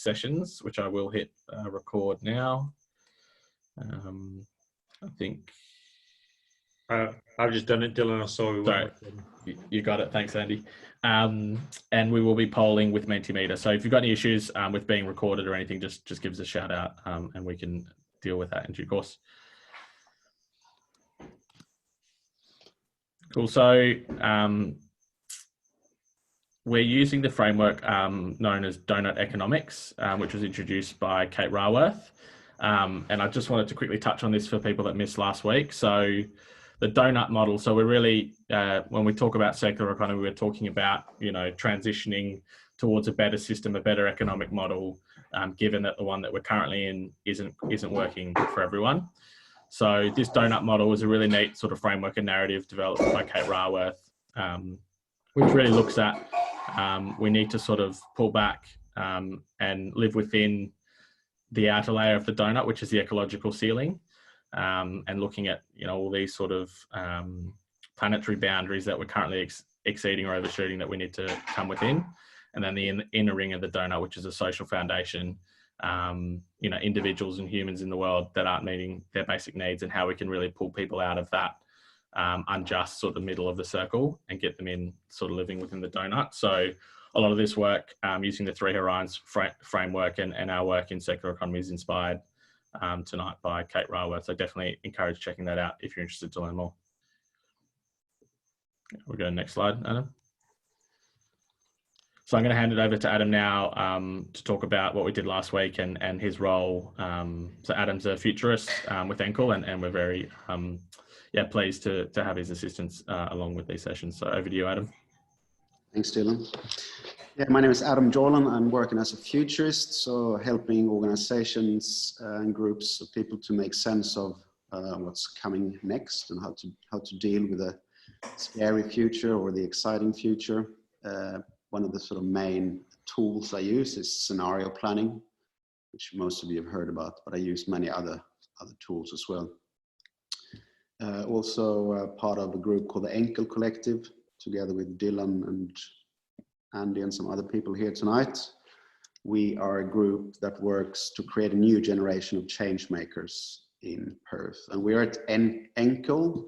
sessions, which I will hit record now. I think I've just done it, Dylan. I saw you. Sorry, you got it. Thanks, Andy. And we will be polling with Mentimeter. So if you've got any issues with being recorded or anything, just give us a shout out, and we can deal with that in due course. Cool. So we're using the framework known as donut economics, which was introduced by Kate Raworth. And I just wanted to quickly touch on this for people that missed last week. So the donut model. So we're really, when we talk about circular economy, we're talking about, transitioning towards a better system, a better economic model, given that the one that we're currently in isn't working for everyone. So this donut model is a really neat sort of framework and narrative developed by Kate Raworth, which really looks at we need to sort of pull back and live within the outer layer of the donut, which is the ecological ceiling, and looking at all these sort of planetary boundaries that we're currently exceeding or overshooting that we need to come within, and then the inner ring of the donut, which is a social foundation, individuals and humans in the world that aren't meeting their basic needs, and how we can really pull people out of that unjust sort of middle of the circle and get them in sort of living within the donut. So a lot of this work using the Three Horizons framework and our work in circular economy is inspired tonight by Kate Raworth. So definitely encourage checking that out if you're interested to learn more. We'll go to the next slide, Adam. So I'm going to hand it over to Adam now to talk about what we did last week and his role. So Adam's a futurist with ENCL, and we're very pleased to have his assistance along with these sessions. So over to you, Adam. Thanks, Dylan. Yeah, my name is Adam Jorlan. I'm working as a futurist, so helping organizations and groups of people to make sense of what's coming next and how to deal with the scary future or the exciting future. One of the sort of main tools I use is scenario planning, which most of you have heard about, but I use many other tools as well. Also part of a group called the ENCL Collective, together with Dylan and Andy and some other people here tonight. We are a group that works to create a new generation of change makers in Perth. And we're at encl.co,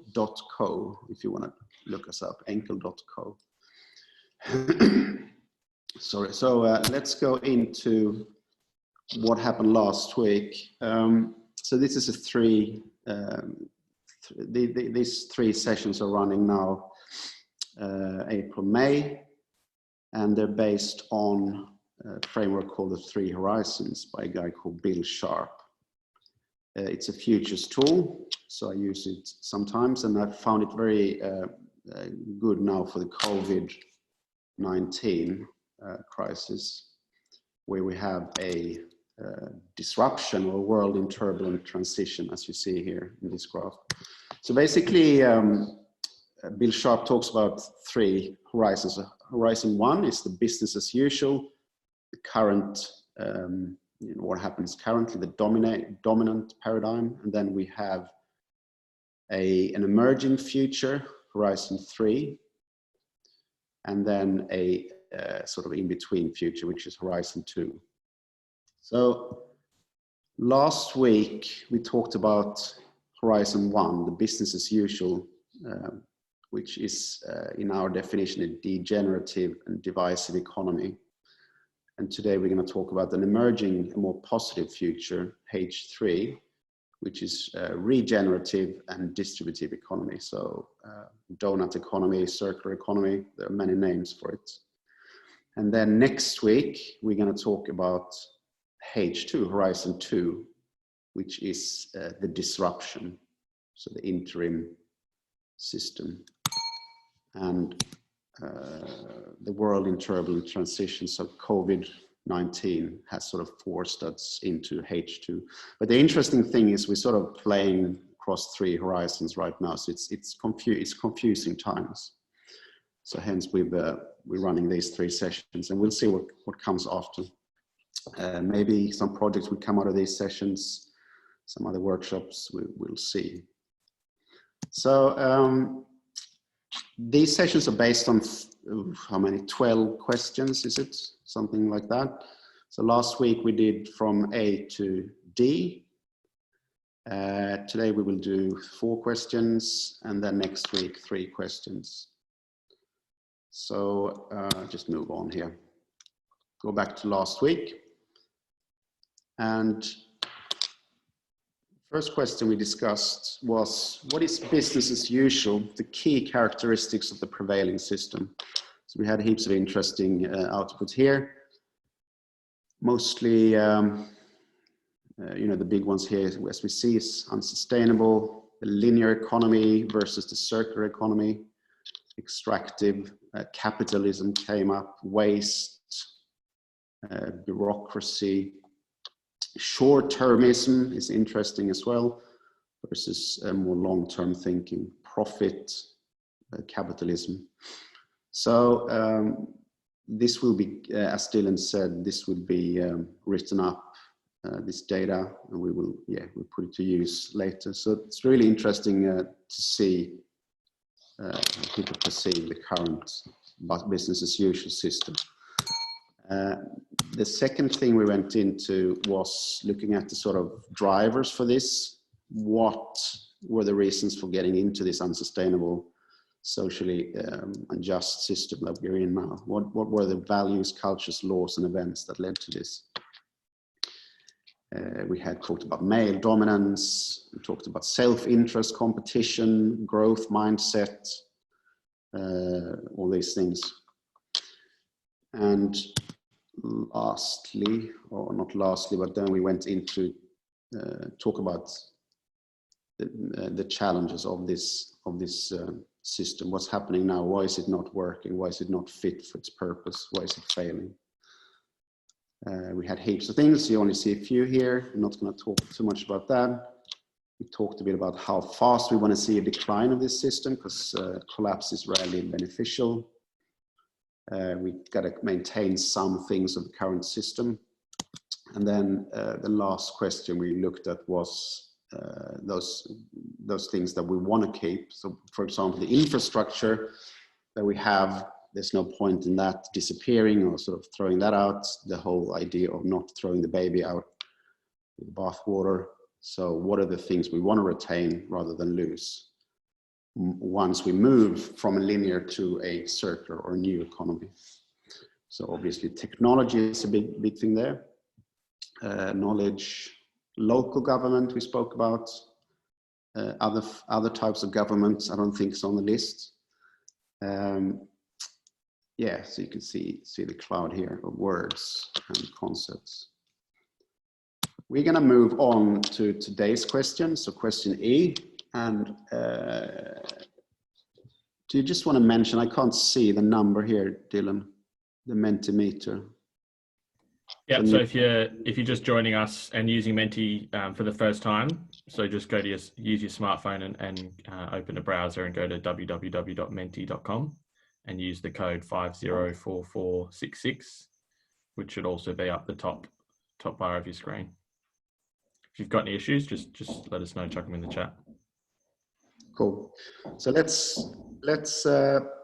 if you want to look us up, encl.co. Sorry, so let's go into what happened last week. So this is these three sessions are running now, April, May, and they're based on a framework called the Three Horizons by a guy called Bill Sharpe. It's a futures tool, so I use it sometimes, and I've found it very good now for the COVID-19 crisis, where we have a disruption or world in turbulent transition, as you see here in this graph. So basically, Bill Sharpe talks about three horizons. Horizon one is the business as usual, the current, what happens currently, the dominant paradigm. And then we have an emerging future, horizon three, and then a sort of in-between future, which is horizon two. So last week we talked about horizon one, the business as usual, which is in our definition a degenerative and divisive economy. And today we're going to talk about an emerging, a more positive future, H3, which is regenerative and distributive economy. So donut economy, circular economy, there are many names for it. And then next week we're going to talk about H2, horizon 2, which is the disruption, so the interim system, and the world in turbulent transition. So COVID-19 has sort of forced us into H2. But the interesting thing is we're sort of playing across three horizons right now, so it's confusing times. So hence we're running these three sessions, and we'll see what comes after. Maybe some projects will come out of these sessions, some other workshops, we'll see. So these sessions are based on how many, 12 questions, is it? Something like that. So last week we did from A to D. Today we will do 4 questions, and then next week 3 questions. So just move on here. Go back to last week. And first question we discussed was, what is business as usual, the key characteristics of the prevailing system? So we had heaps of interesting outputs here. Mostly, the big ones here, as we see, is unsustainable, the linear economy versus the circular economy, extractive capitalism came up, waste, bureaucracy. Short-termism is interesting as well, versus more long-term thinking, profit, capitalism. So this will be, as Dylan said, this will be written up, this data, and we'll put it to use later. So it's really interesting to see how people perceive the current business as usual system. The second thing we went into was looking at the sort of drivers for this. What were the reasons for getting into this unsustainable, socially unjust system that we're in now? What were the values, cultures, laws, and events that led to this? We had talked about male dominance, we talked about self-interest, competition, growth mindset, all these things. And lastly, or not lastly, but then we went into talk about the challenges of this system. What's happening now? Why is it not working? Why is it not fit for its purpose? Why is it failing? We had heaps of things. You only see a few here. I'm not going to talk too much about that. We talked a bit about how fast we want to see a decline of this system, because collapse is rarely beneficial. We've got to maintain some things of the current system. And then the last question we looked at was those things that we want to keep. So, for example, the infrastructure that we have, there's no point in that disappearing or sort of throwing that out. The whole idea of not throwing the baby out with bathwater. So what are the things we want to retain rather than lose once we move from a linear to a circular or new economy? So obviously technology is a big thing there. Knowledge, local government we spoke about, other types of governments I don't think is on the list. Yeah, so you can see the cloud here of words and concepts. We're going to move on to today's question, so question E. And do you just want to mention, I can't see the number here, Dylan, the Mentimeter. Yeah, so if you're just joining us and using Menti for the first time, so just go to use your smartphone and open a browser and go to www.menti.com and use the code 504466, which should also be up the top bar of your screen. If you've got any issues, just let us know, chuck them in the chat. Cool. So let's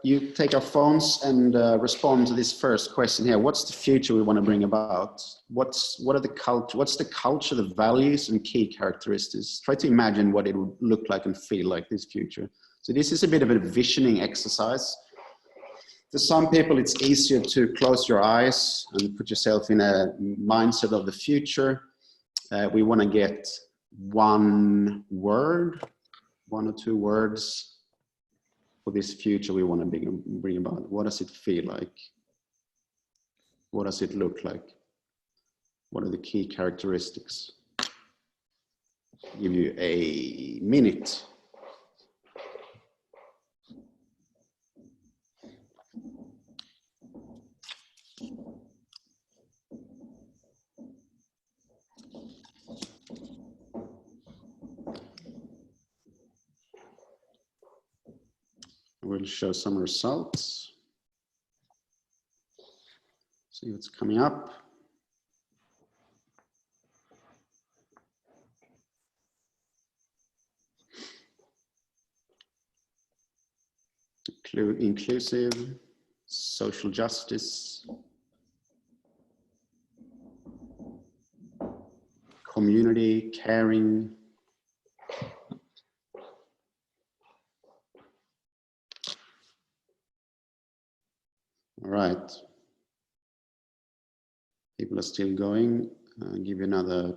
you take our phones and respond to this first question here. What's the future we want to bring about? What's the culture, the values and key characteristics? Try to imagine what it would look like and feel like this future. So this is a bit of a visioning exercise. For some people, it's easier to close your eyes and put yourself in a mindset of the future. We want to get one or two words for this future we want to bring about. What does it feel like? What does it look like? What are the key characteristics? I'll give you a minute. We'll show some results. See what's coming up. Inclusive, social justice, community, caring. All right. People are still going. I'll give you another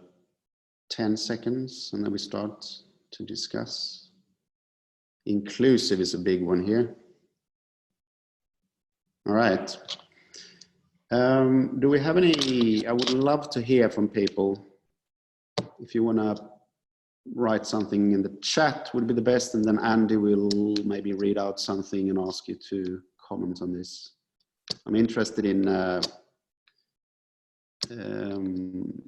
10 seconds and then we start to discuss. Inclusive is a big one here. All right. Do we have any, I would love to hear from people. If you want to write something in the chat would be the best, and then Andy will maybe read out something and ask you to comment on this. I'm interested in, I mean,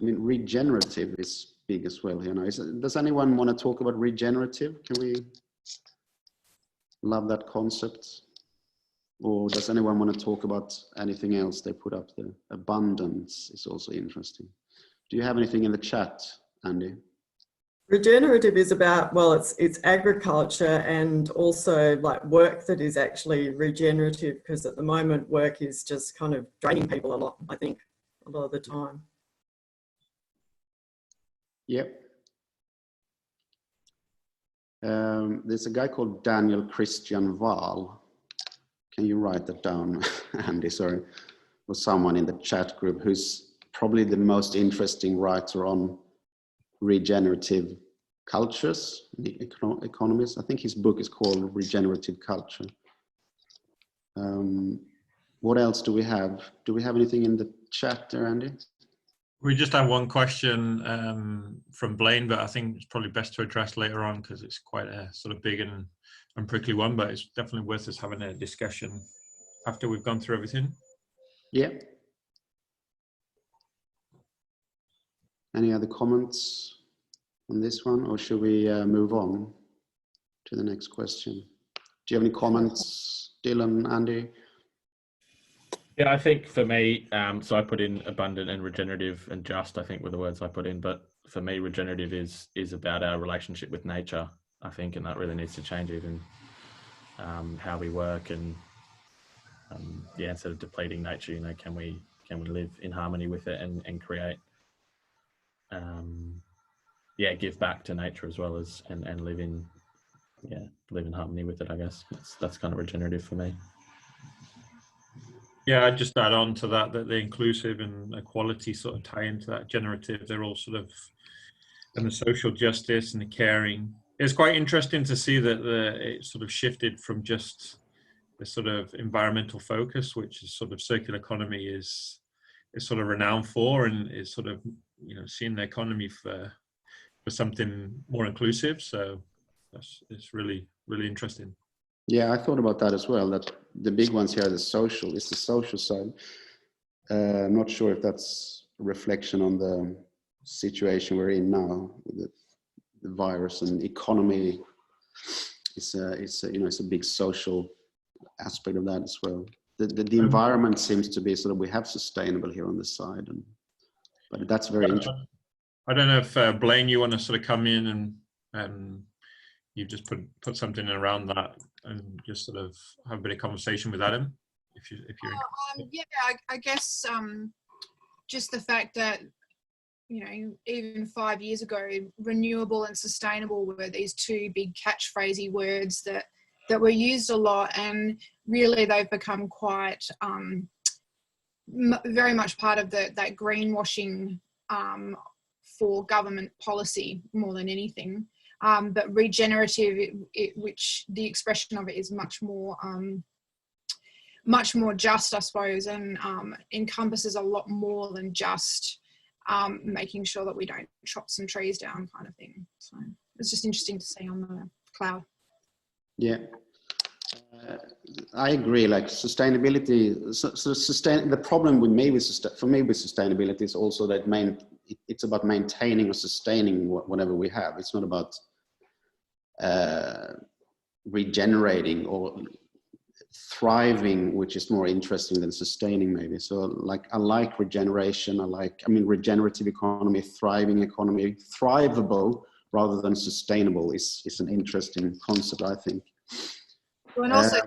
regenerative is big as well here now. Does anyone want to talk about regenerative? Can we love that concept? Or does anyone want to talk about anything else they put up there? Abundance is also interesting. Do you have anything in the chat, Andy? Regenerative is about, well, it's agriculture and also like work that is actually regenerative, because at the moment work is just kind of draining people a lot, I think, a lot of the time. Yep. There's a guy called Daniel Christian Wahl. Can you write that down, Andy? Sorry. Or someone in the chat group who's probably the most interesting writer on regenerative cultures, economies. I think his book is called Regenerative Culture. What else do we have? Do we have anything in the chat there, Andy? We just have one question from Blaine, but I think it's probably best to address later on because it's quite a sort of big and prickly one, but it's definitely worth us having a discussion after we've gone through everything. Yeah. Any other comments on this one, or should we move on to the next question? Do you have any comments, Dylan, Andy? Yeah, I think for me, so I put in abundant and regenerative and just, I think were the words I put in, but for me, regenerative is about our relationship with nature, I think, and that really needs to change even how we work and yeah, instead of depleting nature, you know, can we live in harmony with it and create, yeah, give back to nature as well as and live in harmony with it, I guess. That's kind of regenerative for me. Yeah, I'd just add on to that the inclusive and equality sort of tie into that generative. They're all sort of, and the social justice and the caring. It's quite interesting to see that it sort of shifted from just the sort of environmental focus, which is sort of circular economy is sort of renowned for, and is sort of, you know, seeing the economy for something more inclusive. So it's really, really interesting. Yeah, I thought about that as well, that the big ones here are the social side. I'm not sure if that's a reflection on the situation we're in now with the virus, and economy is a big social aspect of that as well. The environment seems to be sort of, we have sustainable here on this side, but that's very interesting. I don't know if Blaine, you want to sort of come in and you just put something around that and just sort of have a bit of conversation with Adam, if you're yeah, I guess just the fact that, you know, even 5 years ago, renewable and sustainable were these two big catchphrasey words that were used a lot, and really they've become quite very much part of that greenwashing for government policy more than anything. But regenerative, which the expression of it is much more just, I suppose, and encompasses a lot more than just making sure that we don't chop some trees down, kind of thing. So it's just interesting to see on the cloud. Yeah, I agree. Like sustainability, the problem with me with sustainability is also that it's about maintaining or sustaining whatever we have. It's not about regenerating or thriving, which is more interesting than sustaining maybe. So like, I like regeneration. Regenerative economy, thriving economy, thrivable rather than sustainable is an interesting concept, I think. Well, and also,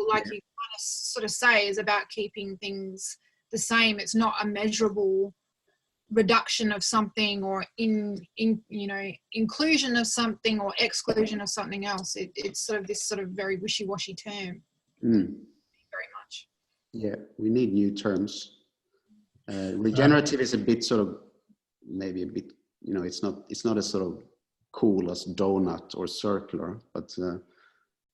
like you kind of sort of say, is about keeping things the same. It's not a measurable reduction of something, or inclusion of something or exclusion of something else. It's sort of this sort of very wishy-washy term. Very much. Yeah, we need new terms. Regenerative is a bit sort of, maybe a bit, it's not as sort of cool as donut or circular, but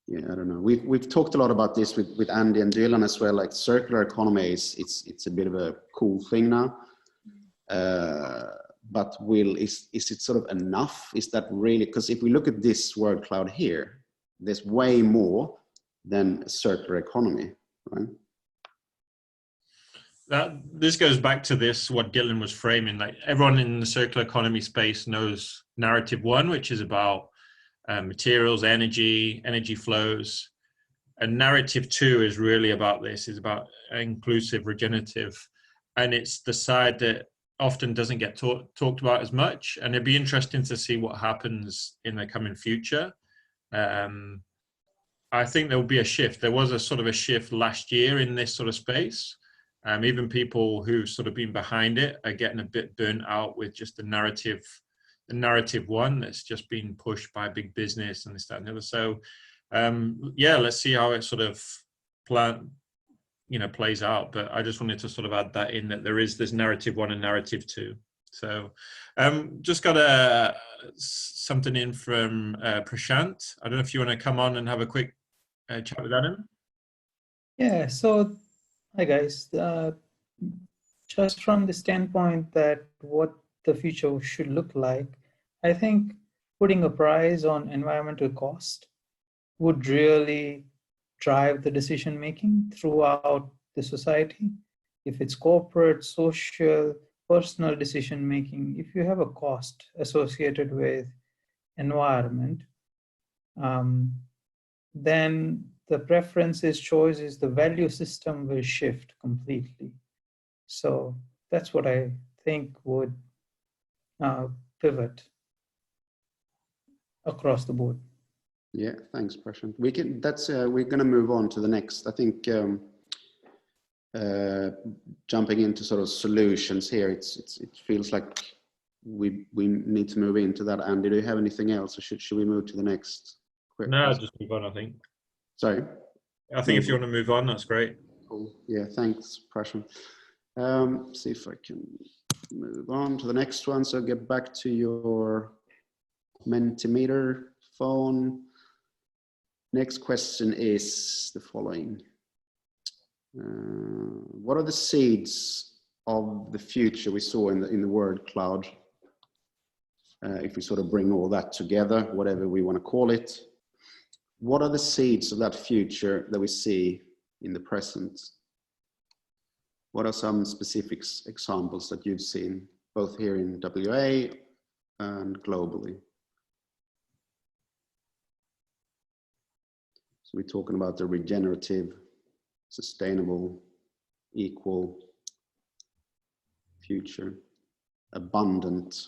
yeah, I don't know. We've talked a lot about this with Andy and Dylan as well. Like circular economy it's a bit of a cool thing now. But is it sort of enough? Is that really, because if we look at this word cloud here, there's way more than a circular economy, right? This goes back to what Dylan was framing. Like everyone in the circular economy space knows narrative 1, which is about materials, energy flows. And narrative 2 is really about this, is about inclusive, regenerative. And it's the side that often doesn't get talked about as much. And it'd be interesting to see what happens in the coming future. I think there will be a shift. There was a sort of a shift last year in this sort of space. Even people who've sort of been behind it are getting a bit burnt out with just the narrative 1 that's just been pushed by big business and this, that, and the other. So yeah, let's see how it sort of plays out. But I just wanted to sort of add that in, that there is this narrative 1 and narrative 2. So just got something in from Prashant. I don't know if you want to come on and have a quick chat with Adam. Yeah, so hi guys. Just from the standpoint that what the future should look like, I think putting a price on environmental cost would really drive the decision making throughout the society. If it's corporate, social, personal decision making, if you have a cost associated with environment, then the preferences, choices, the value system will shift completely. So that's what I think would pivot across the board. Yeah, thanks, Prashant. We're going to move on to the next. I think jumping into sort of solutions here, it feels like we need to move into that. Andy, do you have anything else, or should we move to the next? No, just move on, I think. Sorry? I think if you want to move on, that's great. Cool. Yeah, thanks, Prashant. See if I can move on to the next one. So get back to your Mentimeter phone. Next question is the following. What are the seeds of the future we saw in the word cloud? If we sort of bring all that together, whatever we want to call it, what are the seeds of that future that we see in the present? What are some specific examples that you've seen, both here in WA and globally? So we're talking about the regenerative, sustainable, equal future, abundant,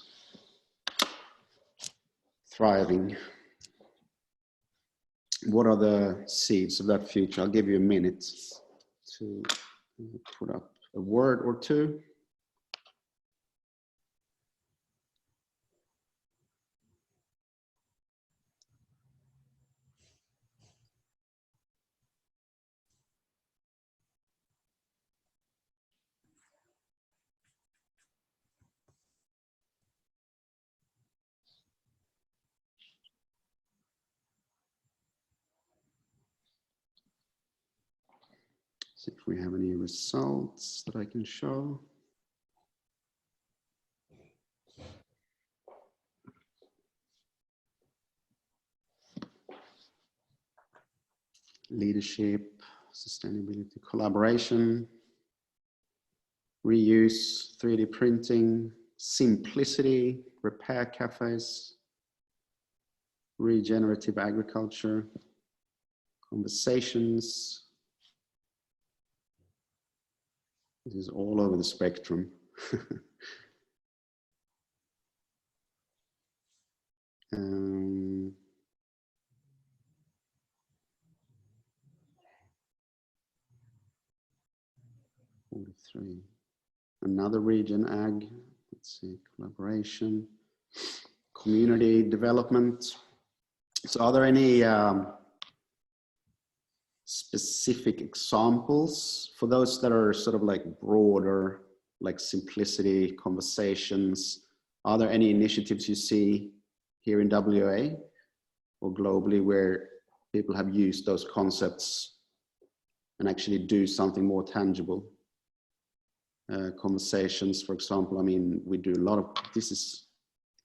thriving. What are the seeds of that future? I'll give you a minute to put up a word or two. See if we have any results that I can show. Leadership, sustainability, collaboration, reuse, 3D printing, simplicity, repair cafes, regenerative agriculture, conversations. This is all over the spectrum. Another region, ag, let's see, collaboration, community development. So are there any specific examples for those that are sort of like broader, like simplicity, conversations? Are there any initiatives you see here in WA or globally where people have used those concepts and actually do something more tangible? Conversations, for example, I mean, we do a lot of, this is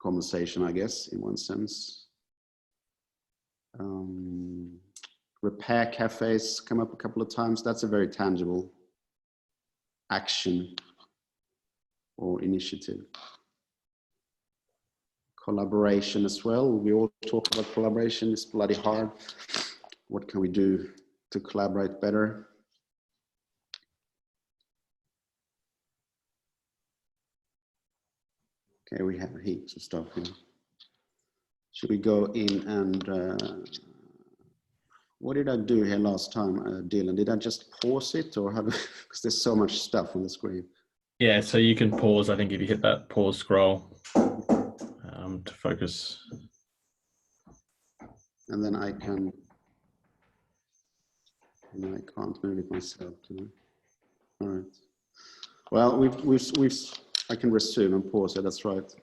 conversation, I guess, in one sense. Repair cafes come up a couple of times. That's a very tangible action or initiative. Collaboration as well. We all talk about collaboration. It's bloody hard. What can we do to collaborate better? Okay, we have heaps of stuff here. Should we go in and what did I do here last time, Dylan? Did I just pause it, or how do, because there's so much stuff on the screen. Yeah, so you can pause, I think, if you hit that pause scroll to focus. And then I can, I can't move it myself, can I? All right. Well, I can resume and pause it, that's right.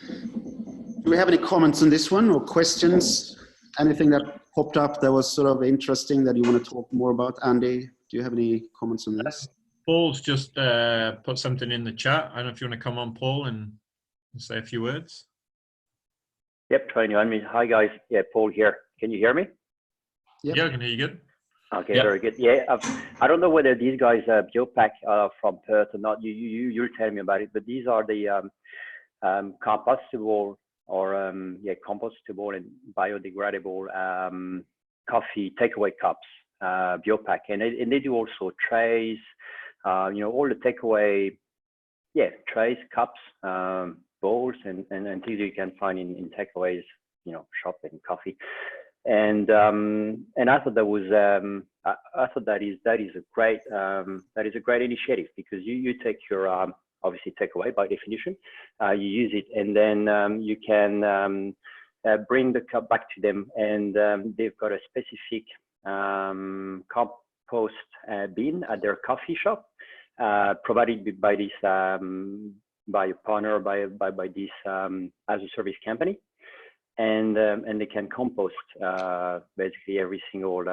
Do we have any comments on this one or questions? Anything that popped up that was sort of interesting that you want to talk more about? Andy, do you have any comments on this? Paul's just put something in the chat. I don't know if you want to come on, Paul, and say a few words. Yep, trying to unmute. Hi guys, yeah, Paul here. Can you hear me? Yep. Yeah, I can hear you good. Okay, Yep. Very good. Yeah, I don't know whether these guys are Biopack from Perth or not. You're telling me about it, but these are the compostable or compostable and biodegradable coffee takeaway cups, Biopack, and they do also trays. All the takeaway, trays, cups, bowls, and things you can find in takeaways, shop and coffee. And I thought that was I thought that is a great initiative, because you take your obviously takeaway by definition, you use it, and then you can bring the cup back to them, and they've got a specific compost bin at their coffee shop, provided by this by a partner, by this as a service company, and they can compost basically every single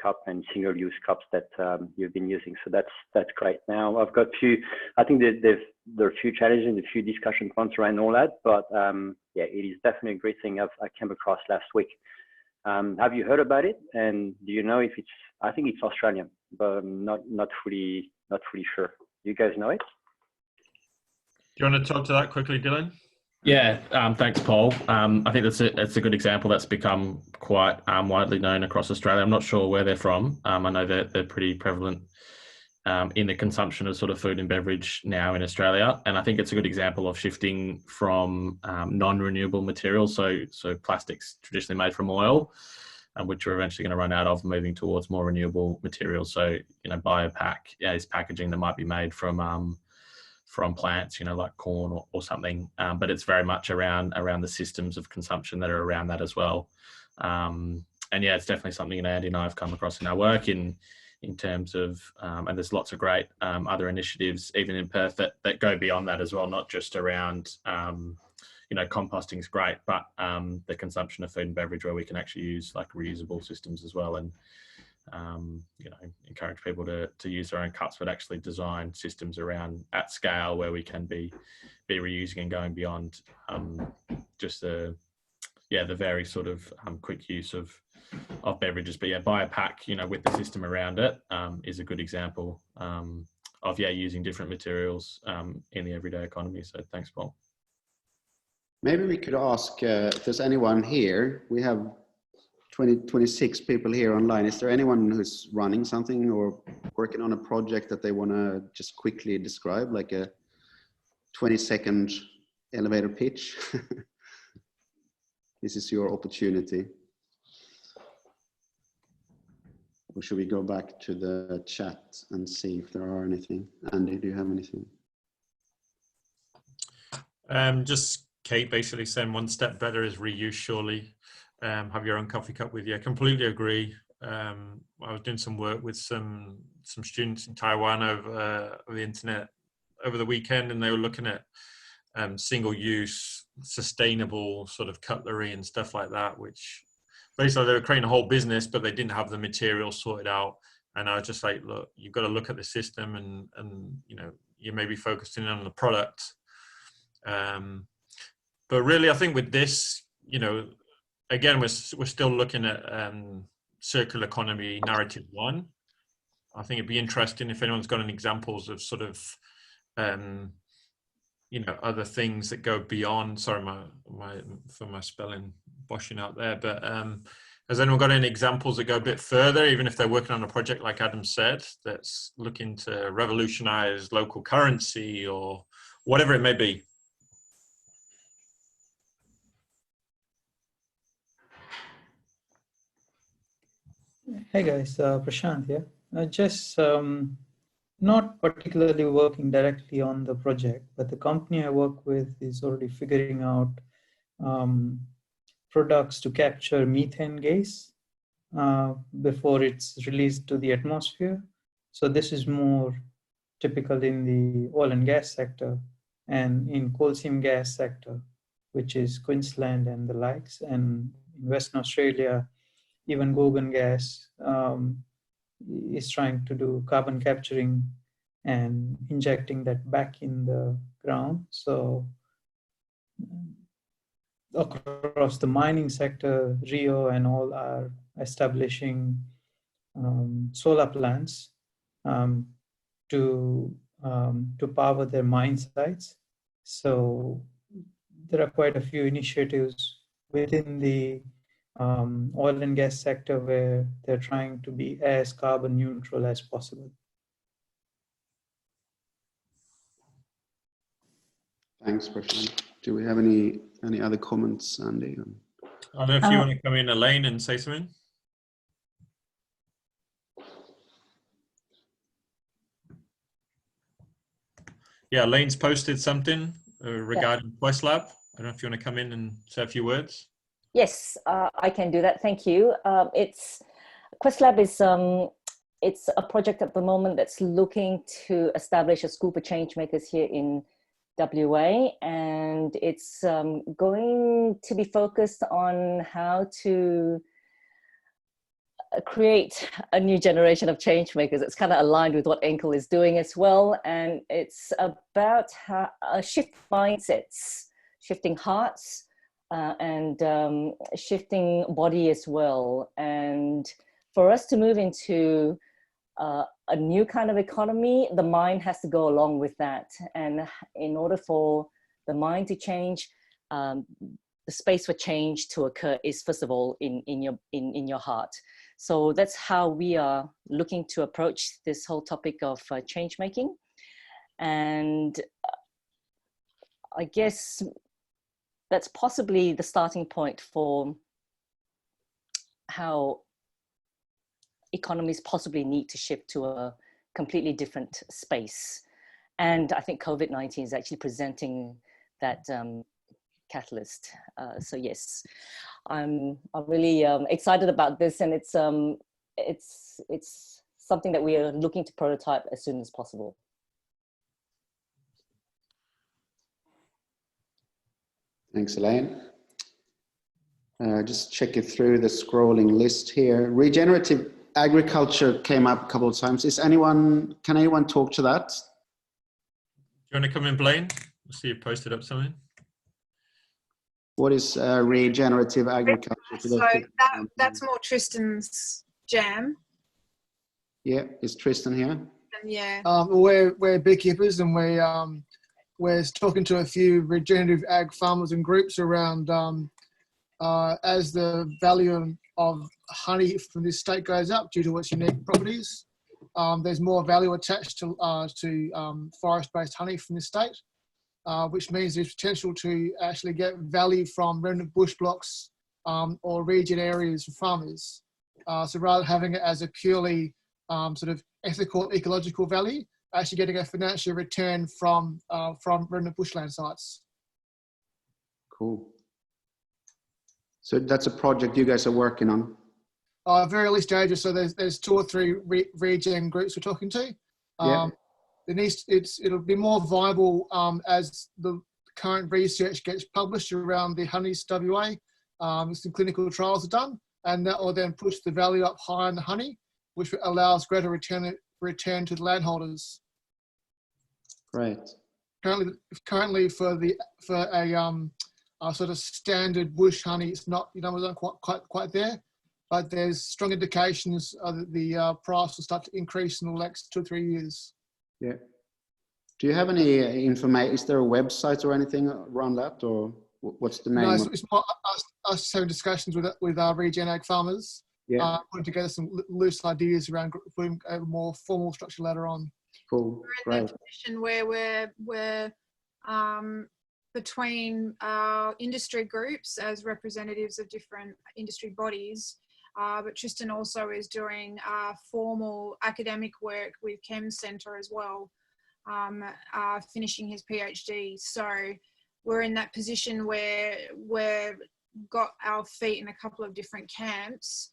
cup and single-use cups that you've been using. So that's great. Now I've got I think there are a few challenges and a few discussion points around all that, but it is definitely a great thing I came across last week. Have you heard about it? And do you know if it's? I think it's Australian, but I'm not fully sure. Do you guys know it? Do you want to talk to that quickly, Dylan? Yeah, thanks, Paul. I think that's a good example that's become quite widely known across Australia. I'm not sure where they're from. I know that they're pretty prevalent in the consumption of sort of food and beverage now in Australia, and I think it's a good example of shifting from non-renewable materials, so plastics traditionally made from oil, which we're eventually going to run out of, moving towards more renewable materials. So Biopack is packaging that might be made from plants, like corn or something, but it's very much around the systems of consumption that are around that as well. And yeah, it's definitely something Andy and I have come across in our work in terms of, and there's lots of great other initiatives, even in Perth, that go beyond that as well, not just around, composting is great, but the consumption of food and beverage where we can actually use like reusable systems as well, and encourage people to use their own cups, but actually design systems around at scale where we can be reusing and going beyond just the very sort of quick use of beverages. But yeah, Biopack, with the system around it, is a good example of using different materials in the everyday economy. So thanks, Paul. Maybe we could ask if there's anyone here. We have 26 people here online. Is there anyone who's running something or working on a project that they want to just quickly describe, like a 20-second elevator pitch? This is your opportunity. Or should we go back to the chat and see if there are anything? Andy, do you have anything? Just Kate basically saying one step better is reuse, surely. Have your own coffee cup with you. I completely agree. I was doing some work with some students in Taiwan over the internet over the weekend, and they were looking at single-use, sustainable sort of cutlery and stuff like that, which basically they were creating a whole business, but they didn't have the materials sorted out. And I was just like, look, you've got to look at the system, and you know, you may be focusing on the product. But really, I think with this, you know, again, we're still looking at circular economy narrative 1. I think it'd be interesting if anyone's got any examples of sort of, you know, other things that go beyond. Sorry, for my spelling boshing out there, but has anyone got any examples that go a bit further, even if they're working on a project like Adam said, that's looking to revolutionize local currency or whatever it may be? Hey guys, Prashant here. Just not particularly working directly on the project, but the company I work with is already figuring out products to capture methane gas before it's released to the atmosphere. So this is more typical in the oil and gas sector and in coal seam gas sector, which is Queensland and the likes, and in Western Australia, even Gorgon gas is trying to do carbon capturing and injecting that back in the ground. So across the mining sector, Rio and all are establishing solar plants to power their mine sites. So there are quite a few initiatives within the oil and gas sector where they're trying to be as carbon neutral as possible. Thanks, Prashant. Do we have any other comments, Andy? I don't know if you want to come in, Elaine, and say something. Yeah, Elaine's posted something regarding Quest Lab. I don't know if you want to come in and say a few words. Yes, I can do that. Thank you. Quest Lab is it's a project at the moment that's looking to establish a school for change makers here in WA, and it's going to be focused on how to create a new generation of change makers. It's kind of aligned with what ENCL is doing as well, and it's about how shift mindsets, shifting hearts, and shifting body as well. And for us to move into a new kind of economy, the mind has to go along with that. And in order for the mind to change, the space for change to occur is first of all in your heart. So that's how we are looking to approach this whole topic of change making. And I guess that's possibly the starting point for how economies possibly need to shift to a completely different space. And I think COVID-19 is actually presenting that catalyst. So yes, I'm really excited about this, and it's something that we are looking to prototype as soon as possible. Thanks, Elaine. Just check it through the scrolling list here. Regenerative agriculture came up a couple of times. Can anyone talk to that? Do you want to come in, Blaine? I see you posted up something. What is regenerative agriculture? So that's more Tristan's jam. Yeah, is Tristan here? And yeah. We're beekeepers, and we're talking to a few regenerative ag farmers and groups around as the value of honey from this state goes up due to its unique properties. There's more value attached to forest-based honey from this state, which means there's potential to actually get value from remnant bush blocks or region areas for farmers. So rather than having it as a purely sort of ethical, ecological value, actually getting a financial return from remnant bushland sites. Cool. So that's a project you guys are working on? Very early stages. So there's 2 or 3 regen groups we're talking to. Yeah. It'll be more viable as the current research gets published around the honeys WA. Some clinical trials are done, and that will then push the value up higher in the honey, which allows greater return to the landholders. Right. Currently for a sort of standard bush honey, it's not, you know, we're not quite there, but there's strong indications that the price will start to increase in the next 2 or 3 years. Yeah. Do you have any information? Is there a website or anything around that, or what's the name? No, it's more us having discussions with our regen ag farmers, Yeah. putting together some loose ideas around putting a more formal structure later on. Cool. We're in Right. that position where we're between our industry groups as representatives of different industry bodies, but Tristan also is doing formal academic work with Chem Centre as well, finishing his PhD. So we're in that position where we've got our feet in a couple of different camps,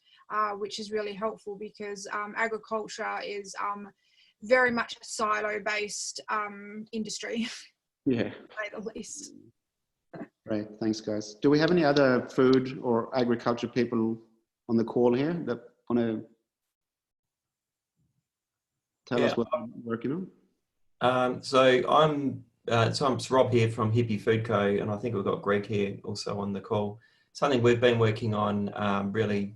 which is really helpful because agriculture is very much a silo-based industry. Yeah. To say the least. Right. Thanks, guys. Do we have any other food or agriculture people on the call here that want to tell us what they're working on? So I'm Rob here from Hippie Food Co, and I think we've got Greg here also on the call. Something we've been working on really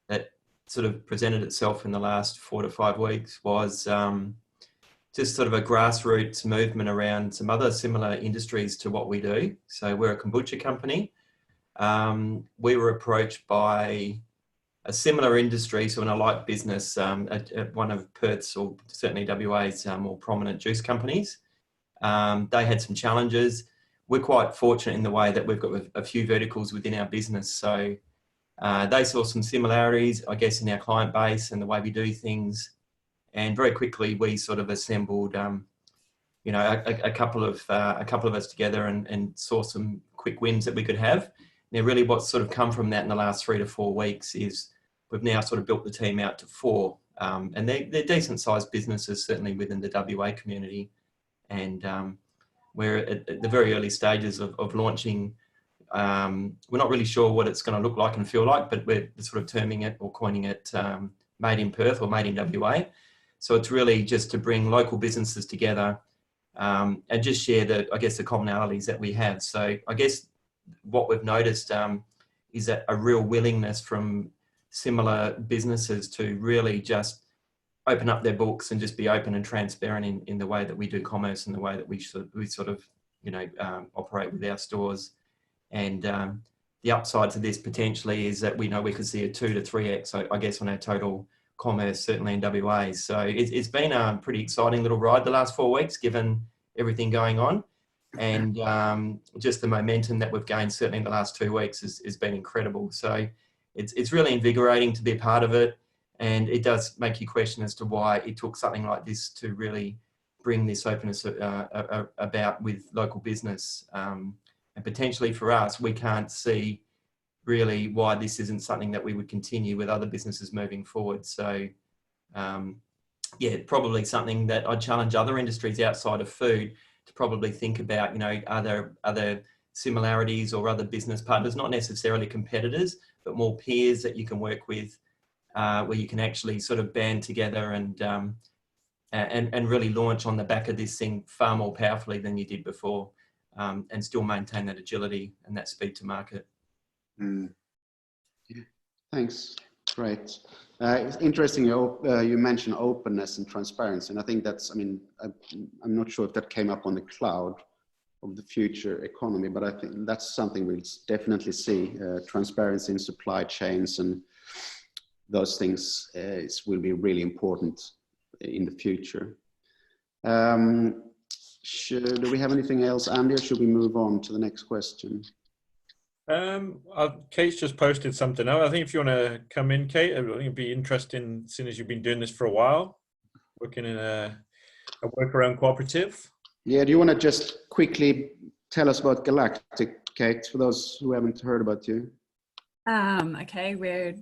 that sort of presented itself in the last 4 to 5 weeks was just sort of a grassroots movement around some other similar industries to what we do. So we're a kombucha company. We were approached by a similar industry, so in a like business, at one of Perth's, or certainly WA's more prominent juice companies. They had some challenges. We're quite fortunate in the way that we've got a few verticals within our business. So they saw some similarities, I guess, in our client base and the way we do things. And very quickly, we sort of assembled, you know, a couple of us together and saw some quick wins that we could have. Now, really, what's sort of come from that in the last 3 to 4 weeks is we've now sort of built the team out to 4, and they're decent-sized businesses, certainly within the WA community. And we're at the very early stages of launching. We're not really sure what it's going to look like and feel like, but we're sort of terming it or coining it Made in Perth or Made in WA. So it's really just to bring local businesses together and just share the commonalities that we have. So I guess what we've noticed is that a real willingness from similar businesses to really just open up their books and just be open and transparent in the way that we do commerce and the way that we sort of operate with our stores. And the upside to this potentially is that we know we could see a 2 to 3x, I guess, on our total commerce, certainly in WA. So it's been a pretty exciting little ride the last 4 weeks, given everything going on. And just the momentum that we've gained, certainly in the last 2 weeks, has been incredible. So it's really invigorating to be a part of it. And it does make you question as to why it took something like this to really bring this openness about with local business. And potentially for us, we can't see really why this isn't something that we would continue with other businesses moving forward. So yeah, probably something that I'd challenge other industries outside of food to probably think about, you know, other similarities or other business partners, not necessarily competitors, but more peers that you can work with, where you can actually sort of band together and really launch on the back of this thing far more powerfully than you did before, and still maintain that agility and that speed to market. Yeah. Thanks. Great. It's interesting you mentioned openness and transparency, and I think that's, I mean, I'm not sure if that came up on the cloud of the future economy, but I think that's something we'll definitely see. Transparency in supply chains and those things will be really important in the future. Do we have anything else, Andy, or should we move on to the next question? Kate's just posted something out. I think if you want to come in, Kate, I think it'd be interesting, seeing as you've been doing this for a while, working in a workaround cooperative. Yeah, do you want to just quickly tell us about Galactic, Kate, for those who haven't heard about you. Okay,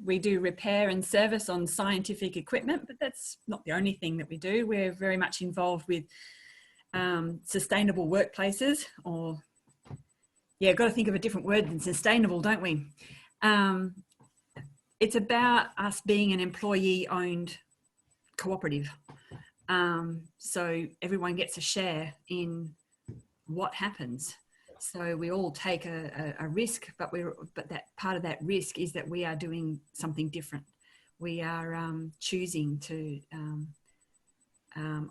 we do repair and service on scientific equipment, but that's not the only thing that we do. We're very much involved with sustainable workplaces, or yeah, got to think of a different word than sustainable, don't we? It's about us being an employee-owned cooperative. So everyone gets a share in what happens. So we all take a risk, but that part of that risk is that we are doing something different. We are choosing to,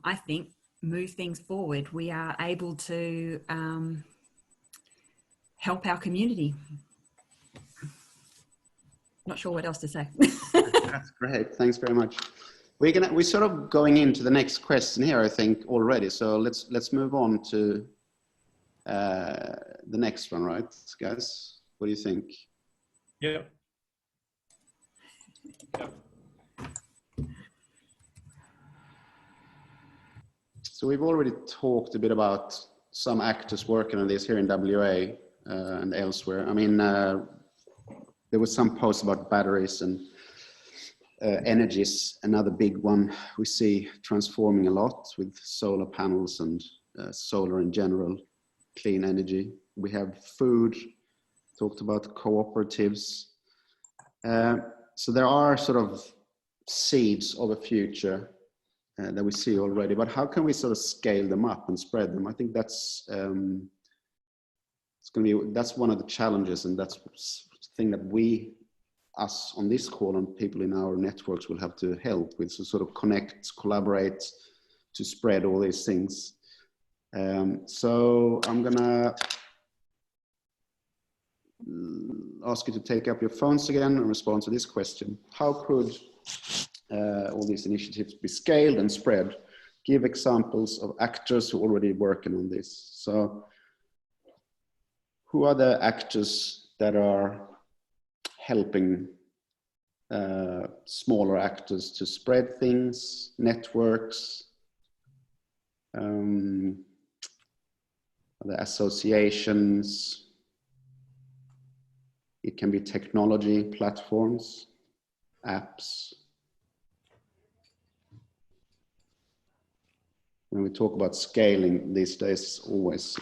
I think, move things forward. We are able to help our community. Not sure what else to say. That's great. Thanks very much. We're sort of going into the next question here, I think, already. So let's move on to the next one, right, guys? What do you think? Yeah. So we've already talked a bit about some actors working on this here in WA and elsewhere. I mean, there was some posts about batteries, and energy is another big one we see transforming a lot with solar panels and solar in general, clean energy. We have food, talked about cooperatives. So there are sort of seeds of a future that we see already, but how can we sort of scale them up and spread them? I think that's that's one of the challenges, and that's the thing that us on this call and people in our networks will have to help with, so sort of connect, collaborate to spread all these things. So I'm gonna ask you to take up your phones again and respond to this question. How could all these initiatives be scaled and spread? Give examples of actors who are already working on this. So who are the actors that are helping smaller actors to spread things, networks, the associations? It can be technology platforms, apps. When we talk about scaling these days, always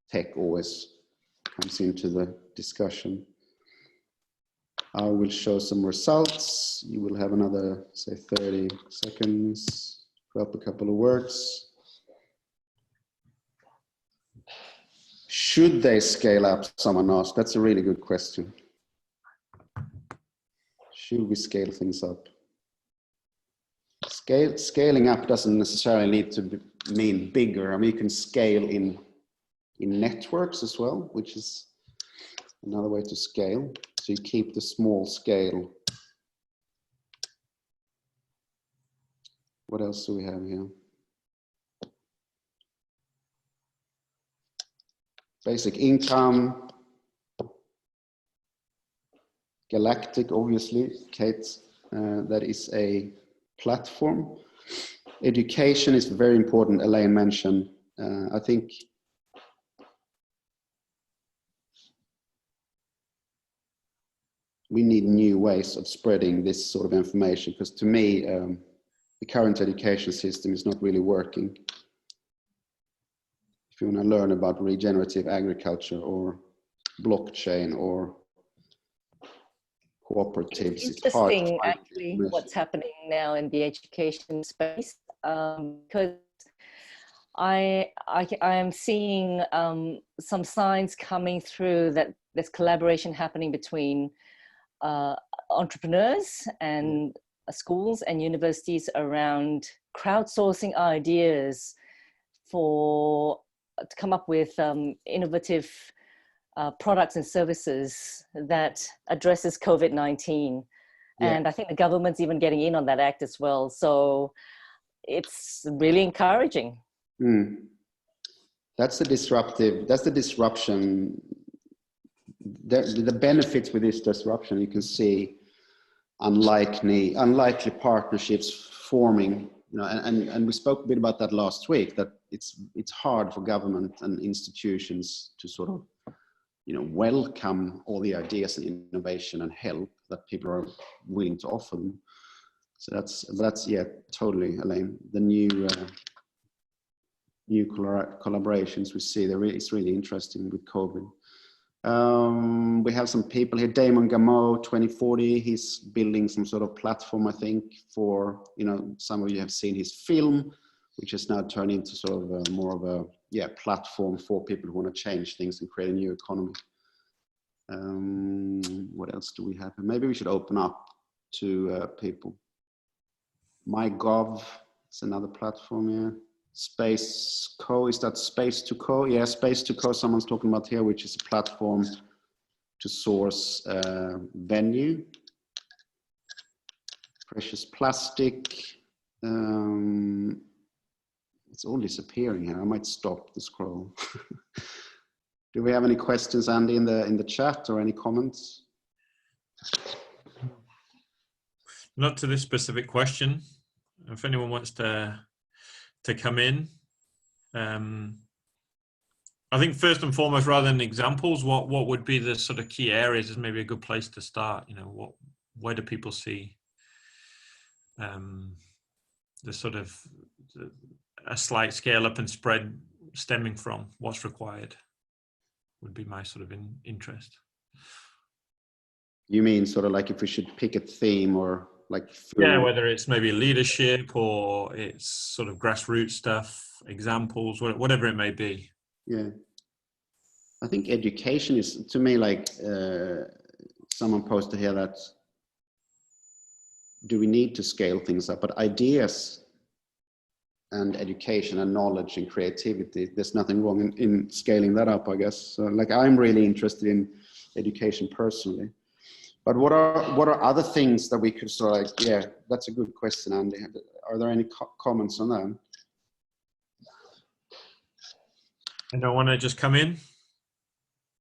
tech always comes into the discussion. I will show some results. You will have another, say, 30 seconds, put up a couple of words. Should they scale up? Someone asked. That's a really good question. Should we scale things up? Scaling up doesn't necessarily need to mean bigger. I mean, you can scale in networks as well, which is another way to scale. So you keep the small scale. What else do we have here? Basic income. Galactic, obviously, Kate, that is a platform. Education is very important, Elaine mentioned. I think we need new ways of spreading this sort of information, because to me, the current education system is not really working. If you want to learn about regenerative agriculture or blockchain or cooperatives, it's hard. Interesting, actually, what's happening now in the education space, because I am seeing some signs coming through that there's collaboration happening between entrepreneurs and schools and universities around crowdsourcing ideas to come up with innovative products and services that addresses COVID-19. Yeah. And I think the government's even getting in on that act as well. So it's really encouraging. Mm. That's the disruption. The benefits with this disruption, you can see unlikely partnerships forming and we spoke a bit about that last week, that it's hard for government and institutions to sort of, welcome all the ideas and innovation and help that people are willing to offer them. So that's yeah, totally, Elaine. The new collaborations we see, it's really interesting with COVID. We have some people here. Damon Gameau, 2040. He's building some sort of platform, I think, for, some of you have seen his film, which has now turned into sort of more of a platform for people who want to change things and create a new economy. What else do we have? Maybe we should open up to people. MyGov, it's another platform, yeah. Space Co, is that Space to Co? Yeah, Space to Co, someone's talking about here, which is a platform to source venue. Precious Plastic. It's all disappearing here. I might stop the scroll. Do we have any questions, Andy, in the chat, or any comments? Not to this specific question. If anyone wants to come in, I think first and foremost, rather than examples, what would be the sort of key areas is maybe a good place to start. Where do people see the sort of a slight scale up and spread stemming from? What's required would be my sort of interest. You mean sort of like if we should pick a theme, or like whether it's maybe leadership or it's sort of grassroots stuff, examples, whatever it may be. Yeah, I think education is, to me, like someone posted here that do we need to scale things up, but ideas and education and knowledge and creativity, there's nothing wrong in scaling that up, I guess. So, like, I'm really interested in education personally. But what are other things that we could sort of, yeah, that's a good question, Andy. Are there any comments on that? And I want to just come in.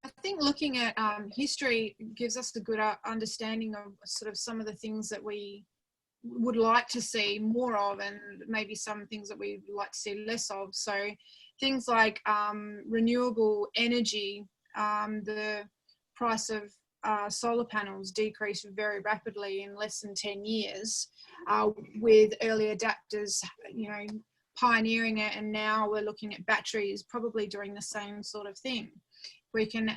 I think looking at history gives us a good understanding of sort of some of the things that we would like to see more of, and maybe some things that we'd like to see less of. So things like renewable energy, the price of solar panels decreased very rapidly in less than 10 years, with early adapters, pioneering it, and now we're looking at batteries probably doing the same sort of thing. We can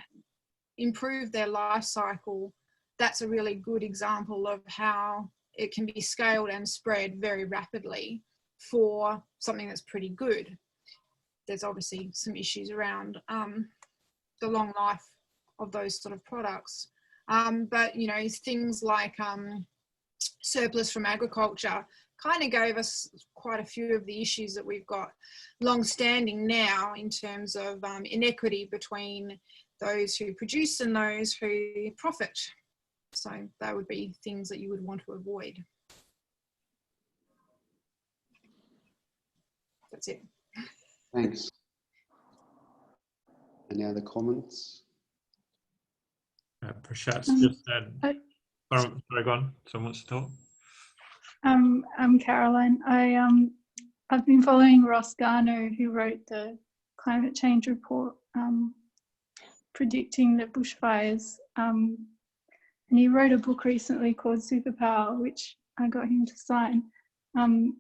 improve their life cycle. That's a really good example of how it can be scaled and spread very rapidly for something that's pretty good. There's obviously some issues around the long life of those sort of products. But, things like surplus from agriculture kind of gave us quite a few of the issues that we've got long-standing now in terms of inequity between those who produce and those who profit. So that would be things that you would want to avoid. That's it. Thanks. Any other comments? Prashat's just said. Sorry, go on. Someone wants to talk. I'm Caroline. I've been following Ross Garner, who wrote the climate change report predicting the bushfires. And he wrote a book recently called Superpower, which I got him to sign,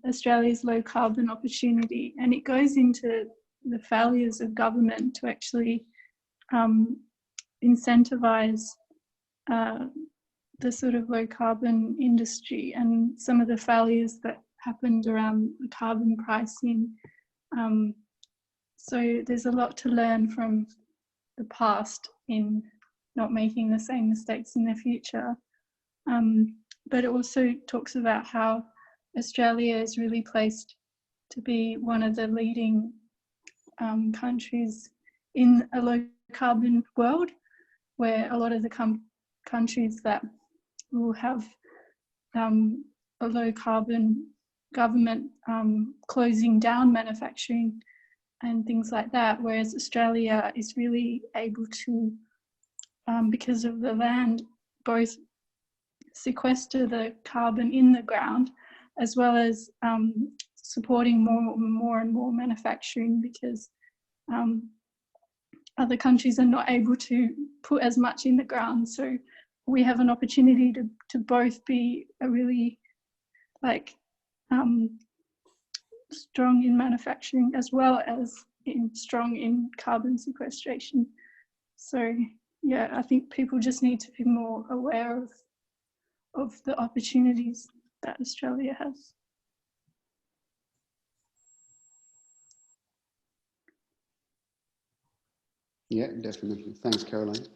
Australia's Low Carbon Opportunity. And it goes into the failures of government to actually incentivise the sort of low carbon industry, and some of the failures that happened around the carbon pricing. So there's a lot to learn from the past in not making the same mistakes in the future. But it also talks about how Australia is really placed to be one of the leading countries in a low carbon world, where a lot of the countries that will have a low carbon government closing down manufacturing and things like that, whereas Australia is really able to, because of the land, both sequester the carbon in the ground as well as supporting more and more manufacturing, because other countries are not able to put as much in the ground. So we have an opportunity to both be a really strong in manufacturing as well as strong in carbon sequestration. So yeah, I think people just need to be more aware of the opportunities that Australia has. Yeah, definitely. Thanks, Caroline.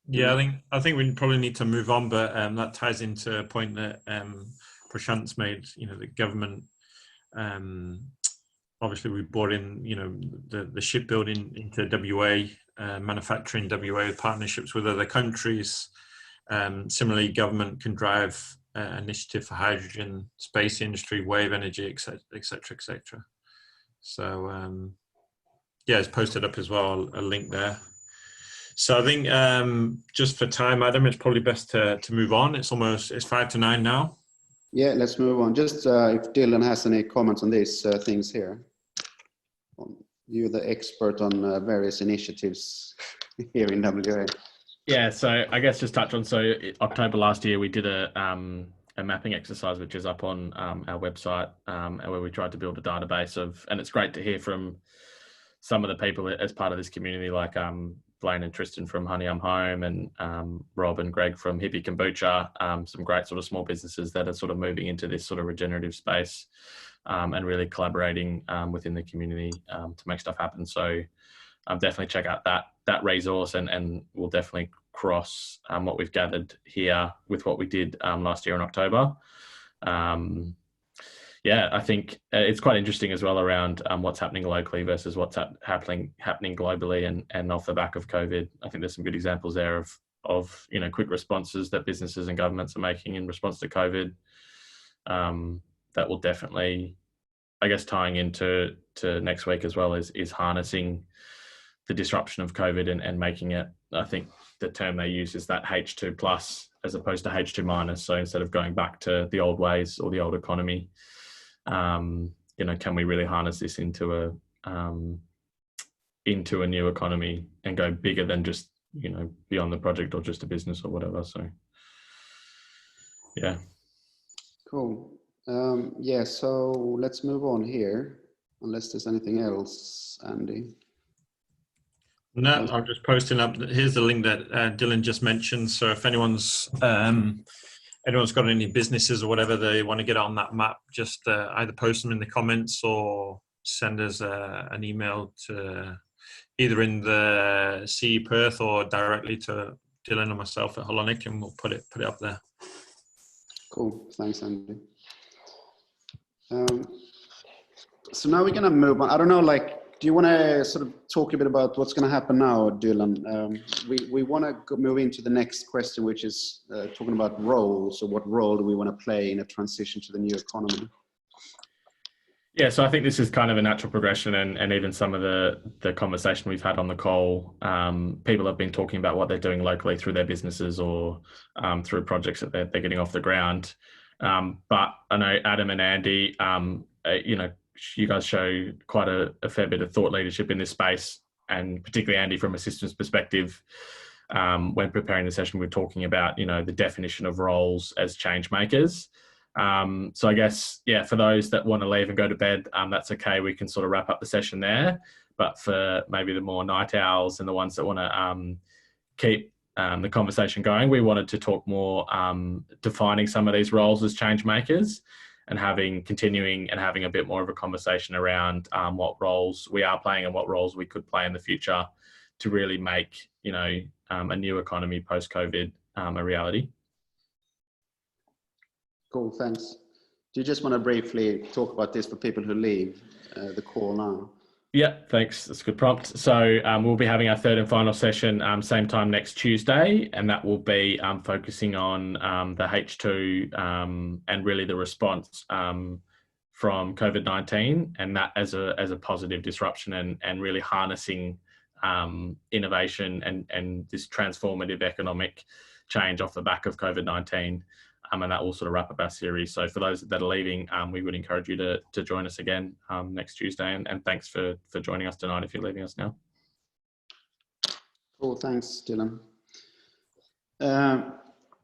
Yeah, I think we probably need to move on, but that ties into a point that Prashant's made. You know, the government, obviously we brought in, you know, the shipbuilding into WA, manufacturing WA with partnerships with other countries. Similarly, government can drive initiative for hydrogen, space industry, wave energy, etc., etc., etc. So yeah, it's posted up as well, a link there. So I think just for time, Adam, it's probably best to move on. It's 5 to 9 now. Yeah, let's move on. Just if Dylan has any comments on these things here. You're the expert on various initiatives here in WA. Yeah, so I guess just touch on, so October last year, we did a mapping exercise, which is up on our website, where we tried to build a database of, and it's great to hear from some of the people as part of this community, like Blaine and Tristan from Honey I'm Home, and Rob and Greg from Hippie Kombucha, some great sort of small businesses that are sort of moving into this sort of regenerative space, and really collaborating within the community to make stuff happen. So definitely check out that resource, and we'll definitely cross what we've gathered here with what we did last year in October. Yeah, I think it's quite interesting as well around what's happening locally versus what's happening globally, and off the back of COVID. I think there's some good examples there of you know, quick responses that businesses and governments are making in response to COVID. That will definitely, I guess, tying into next week as well, is harnessing the disruption of COVID and making it, I think the term they use is that H2 plus as opposed to H2 minus. So instead of going back to the old ways or the old economy, you know, can we really harness this into a new economy and go bigger than just, you know, beyond the project or just a business or whatever. So yeah. Cool. Yeah, so let's move on here, unless there's anything else, Andy. No, I'm just posting up. Here's the link that Dylan just mentioned. So if anyone's got any businesses or whatever they want to get on that map, just either post them in the comments or send us an email to either in the CE Perth or directly to Dylan or myself at Holonic, and we'll put it up there. Cool. Thanks, Andy. So now we're going to move on. I don't know, do you want to sort of talk a bit about what's going to happen now, Dylan? We want to move into the next question, which is talking about roles. So what role do we want to play in a transition to the new economy? Yeah, so I think this is kind of a natural progression, and even some of the conversation we've had on the call, people have been talking about what they're doing locally through their businesses or through projects that they're getting off the ground. But I know Adam and Andy, you know, you guys show quite a fair bit of thought leadership in this space, and particularly Andy from a systems perspective. When preparing the session, we're talking about, you know, the definition of roles as change makers. So I guess, yeah, for those that want to leave and go to bed, that's okay. We can sort of wrap up the session there. But for maybe the more night owls and the ones that want to keep the conversation going, we wanted to talk more defining some of these roles as change makers, and continuing and having a bit more of a conversation around what roles we are playing and what roles we could play in the future to really make, you know, a new economy post-COVID a reality. Cool, thanks. Do you just want to briefly talk about this for people who leave the call now? Yeah, thanks. That's a good prompt. So we'll be having our third and final session same time next Tuesday, and that will be focusing on the H2 and really the response from COVID-19, and that as a positive disruption, and really harnessing innovation and this transformative economic change off the back of COVID-19. and that will sort of wrap up our series. So for those that are leaving, we would encourage you to join us again next Tuesday. And thanks for joining us tonight if you're leaving us now. Cool, thanks, Dylan.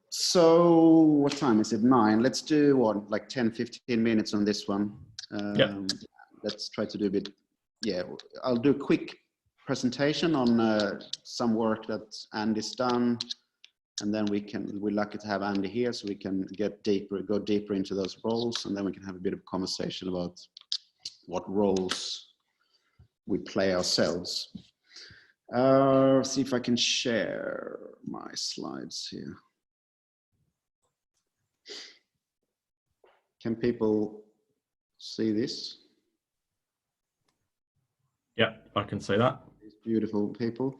So what time is it? 9. Let's do what, like 10-15 minutes on this one. Let's try to do a bit. Yeah, I'll do a quick presentation on some work that Andy's done, and then we're lucky to have Andy here, so we can go deeper into those roles, and then we can have a bit of conversation about what roles we play ourselves. See if I can share my slides here. Can people see this? Yeah, I can see that. These beautiful people.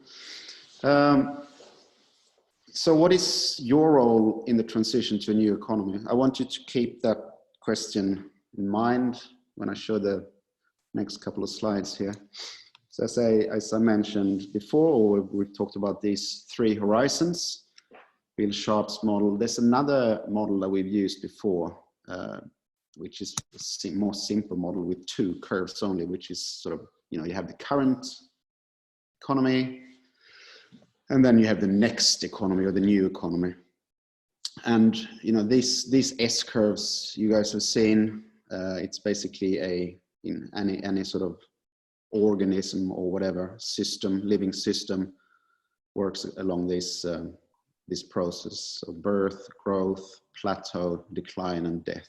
So what is your role in the transition to a new economy? I want you to keep that question in mind when I show the next couple of slides here. So as I mentioned before, or we've talked about these 3 horizons, Bill Sharpe's model. There's another model that we've used before, which is a more simple model with 2 curves only, which is sort of, you know, you have the current economy, and then you have the next economy or the new economy. And, you know, these S curves you guys have seen, it's basically in any sort of organism or whatever system, living system, works along this process of birth, growth, plateau, decline, and death.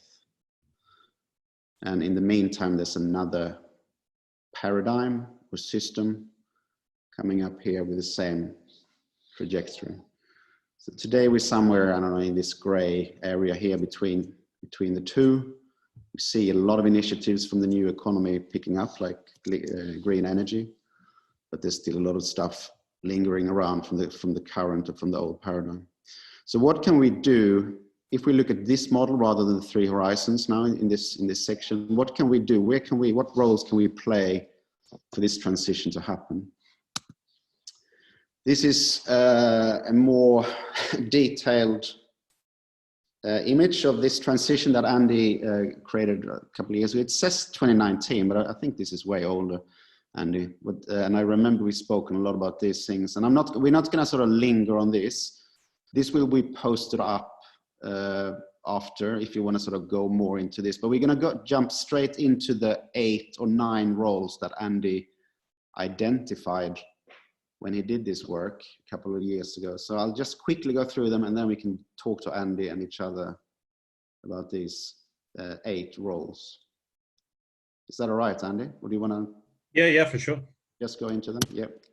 And in the meantime, there's another paradigm or system coming up here with the same trajectory. So today we're somewhere, I don't know, in this gray area here between the 2. We see a lot of initiatives from the new economy picking up, like green energy, but there's still a lot of stuff lingering around from the current or from the old paradigm. So what can we do if we look at this model rather than the 3 horizons now in this section? What can we do? What roles can we play for this transition to happen? This is a more detailed image of this transition that Andy created a couple of years ago. It says 2019, but I think this is way older, Andy. And I remember we spoken a lot about these things. And we're not going to sort of linger on this. This will be posted up after, if you want to sort of go more into this. But we're going to jump straight into the 8 or 9 roles that Andy identified when he did this work a couple of years ago. So I'll just quickly go through them, and then we can talk to Andy and each other about these 8 roles. Is that all right, Andy? Or do you want to? Yeah, for sure. Just go into them? Yep.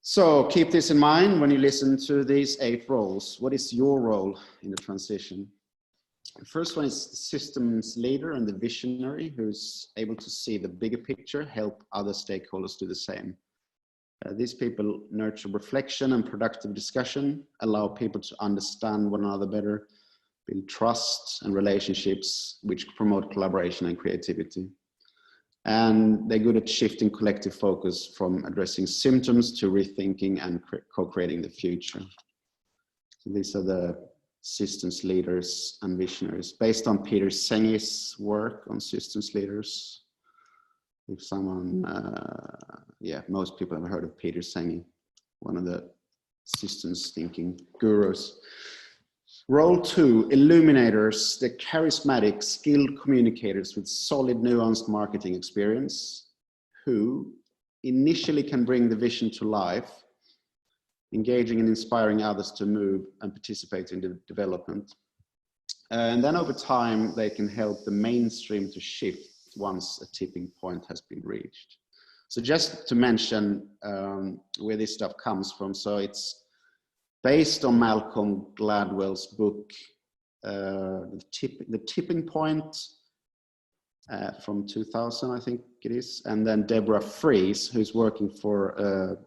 So keep this in mind when you listen to these 8 roles. What is your role in the transition? The first one is the systems leader and the visionary, who's able to see the bigger picture, help other stakeholders do the same. These people nurture reflection and productive discussion, allow people to understand one another better, build trust and relationships which promote collaboration and creativity. And they're good at shifting collective focus from addressing symptoms to rethinking and co-creating the future. So these are the systems leaders and visionaries, based on Peter Sengi's work on systems leaders. If someone, most people have heard of Peter Sengi, one of the systems thinking gurus. Role 2, illuminators, the charismatic, skilled communicators with solid, nuanced marketing experience, who initially can bring the vision to life, engaging and inspiring others to move and participate in the development. And then over time, they can help the mainstream to shift once a tipping point has been reached. So just to mention where this stuff comes from. So it's based on Malcolm Gladwell's book, The Tipping Point, from 2000, I think it is. And then Deborah Fries, who's working for,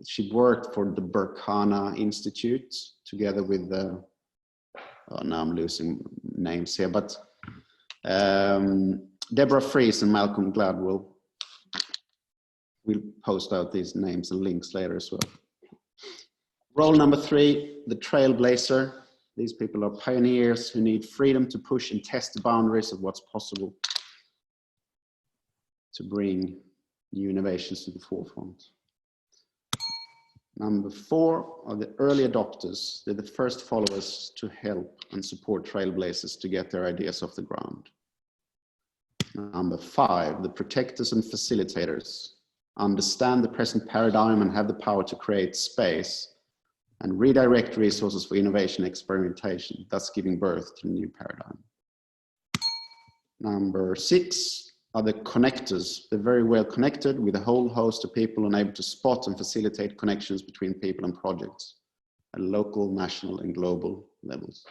she worked for the Berkana Institute together with, now I'm losing names here, but Deborah Fries and Malcolm Gladwell. We'll post out these names and links later as well. Role number 3, the trailblazer, These people are pioneers who need freedom to push and test the boundaries of what's possible to bring new innovations to the forefront. Number 4 are the early adopters. They're the first followers to help and support trailblazers to get their ideas off the ground. Number 5, the protectors and facilitators understand the present paradigm and have the power to create space and redirect resources for innovation and experimentation, thus giving birth to a new paradigm. Number 6 are the connectors. They're very well connected with a whole host of people and able to spot and facilitate connections between people and projects at local, national, and global levels.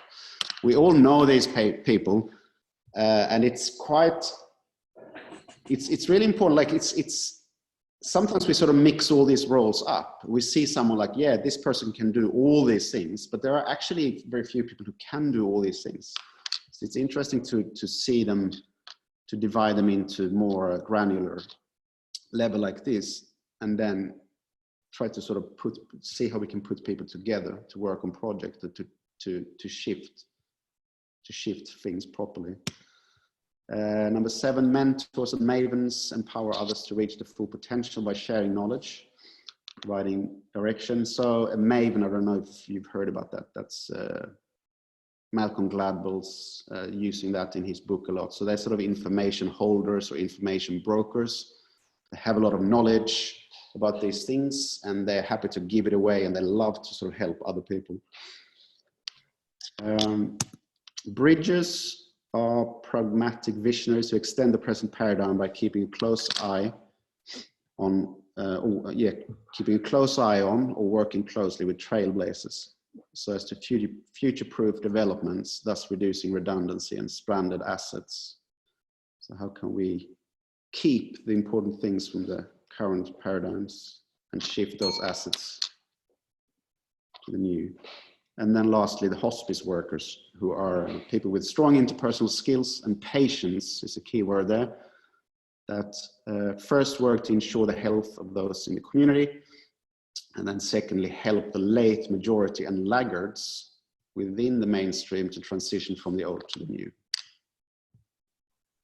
We all know these people, and it's really important. Like sometimes we sort of mix all these roles up. We see someone like, yeah, this person can do all these things, but there are actually very few people who can do all these things. So it's interesting to see them, to divide them into more granular level like this, and then try to sort of see how we can put people together to work on projects to shift things properly. Number 7, mentors and mavens empower others to reach their full potential by sharing knowledge, providing direction. So a maven, I don't know if you've heard about that. That's Malcolm Gladwell's using that in his book a lot. So they're sort of information holders or information brokers. They have a lot of knowledge about these things and they're happy to give it away, and they love to sort of help other people. Bridges are pragmatic visionaries who extend the present paradigm by keeping a close eye on, keeping a close eye on or working closely with trailblazers so as to future-proof developments, thus reducing redundancy and stranded assets. So how can we keep the important things from the current paradigms and shift those assets to the new? And then lastly, the hospice workers, who are people with strong interpersonal skills, and patience is a key word there, that first work to ensure the health of those in the community, and then secondly, help the late majority and laggards within the mainstream to transition from the old to the new.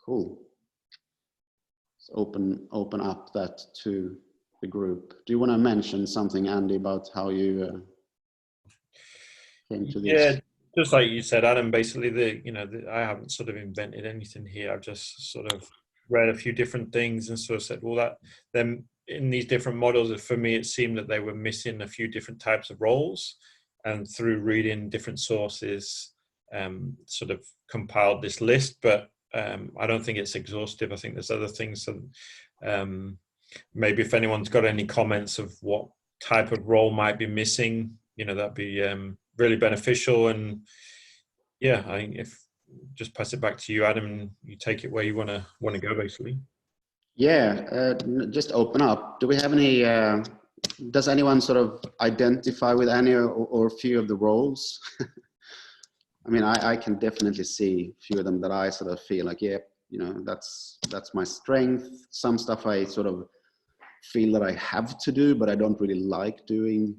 Cool. Let's open up that to the group. Do you want to mention something, Andy, about how you came to this? Yeah, just like you said, Adam, basically I haven't sort of invented anything here. I've just sort of read a few different things and sort of said, well, that then in these different models, for me, it seemed that they were missing a few different types of roles, and through reading different sources, sort of compiled this list, but I don't think it's exhaustive. I think there's other things. Maybe if anyone's got any comments of what type of role might be missing, that'd be really beneficial. And yeah, I think if just pass it back to you, Adam, and you take it where you want to go, basically. Yeah, just open up. Do we have any? Does anyone sort of identify with any or a few of the roles? I mean, I can definitely see a few of them that I sort of feel like, yeah, that's my strength. Some stuff I sort of feel that I have to do, but I don't really like doing.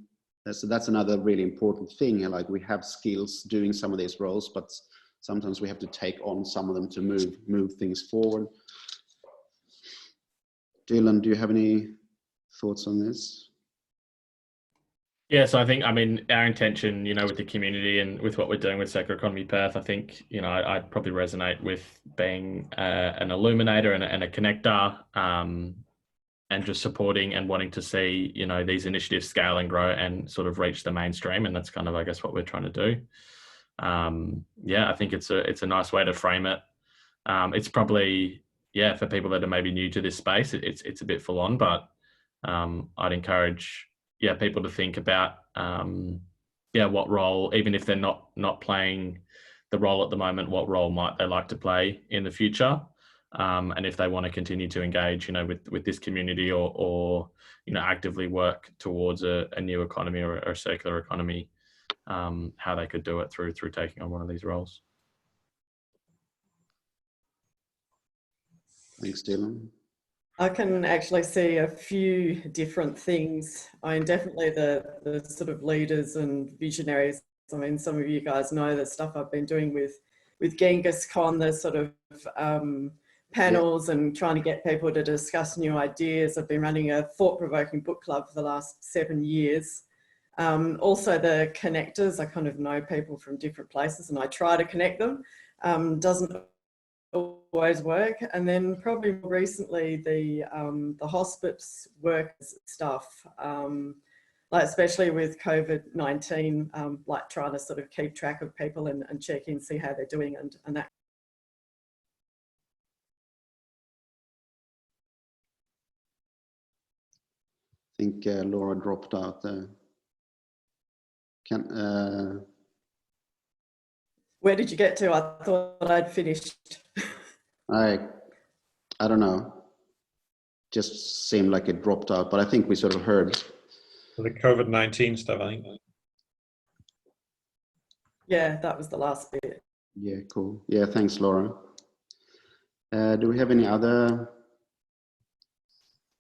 So that's another really important thing. Like, we have skills doing some of these roles, but sometimes we have to take on some of them to move things forward. Dylan, do you have any thoughts on this? Yeah, so I think, our intention, with the community and with what we're doing with Circular Economy Perth, I think, I'd probably resonate with being an illuminator and a connector, and just supporting and wanting to see, these initiatives scale and grow and sort of reach the mainstream. And that's kind of, I guess, what we're trying to do. Yeah, I think it's a nice way to frame it. It's probably, yeah, for people that are maybe new to this space, it's a bit full on, but I'd encourage, people to think about, what role, even if they're not playing the role at the moment, what role might they like to play in the future? And if they want to continue to engage, with this community or actively work towards a new economy or a circular economy, how they could do it through taking on one of these roles. Thanks, Dylan. I can actually see a few different things. Definitely the sort of leaders and visionaries I mean, some of you guys know the stuff I've been doing with Genghis Khan, the sort of panels and trying to get people to discuss new ideas. I've been running a thought-provoking book club for the last 7 years. Also the connectors, I kind of know people from different places and I try to connect them. Doesn't always work. And then probably more recently the hospice work stuff, like especially with COVID-19, like trying to sort of keep track of people and check in, see how they're doing and that. I think Laura dropped out there. Where did you get to? I thought I'd finished. I don't know. Just seemed like it dropped out, but I think we sort of heard. The COVID-19 stuff, I think. Yeah, that was the last bit. Yeah, cool. Yeah, thanks, Laura. Do we have any other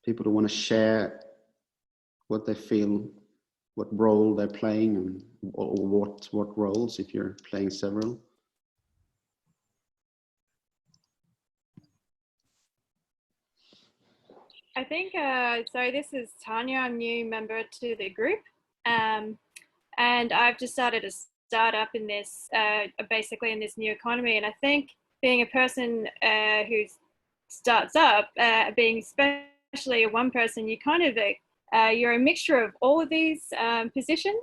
people who want to share what they feel, what role they're playing, and or what roles if you're playing several? I think, so this is Tanya, I'm a new member to the group, and I've just started a startup in this, basically in this new economy, and I think being a person who starts up, being especially a one person, you kind of, you're a mixture of all of these positions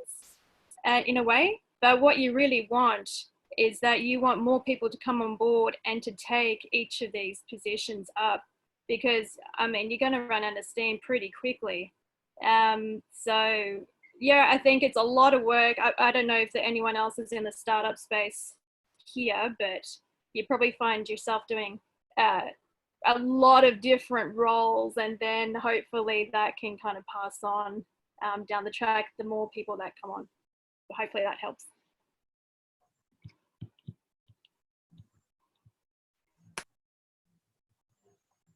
in a way, but what you really want is that you want more people to come on board and to take each of these positions up. Because, I mean, you're going to run out of steam pretty quickly. So, yeah, I think it's a lot of work. I don't know if anyone else is in the startup space here, but you probably find yourself doing a lot of different roles, and then hopefully that can kind of pass on down the track, the more people that come on. Hopefully that helps.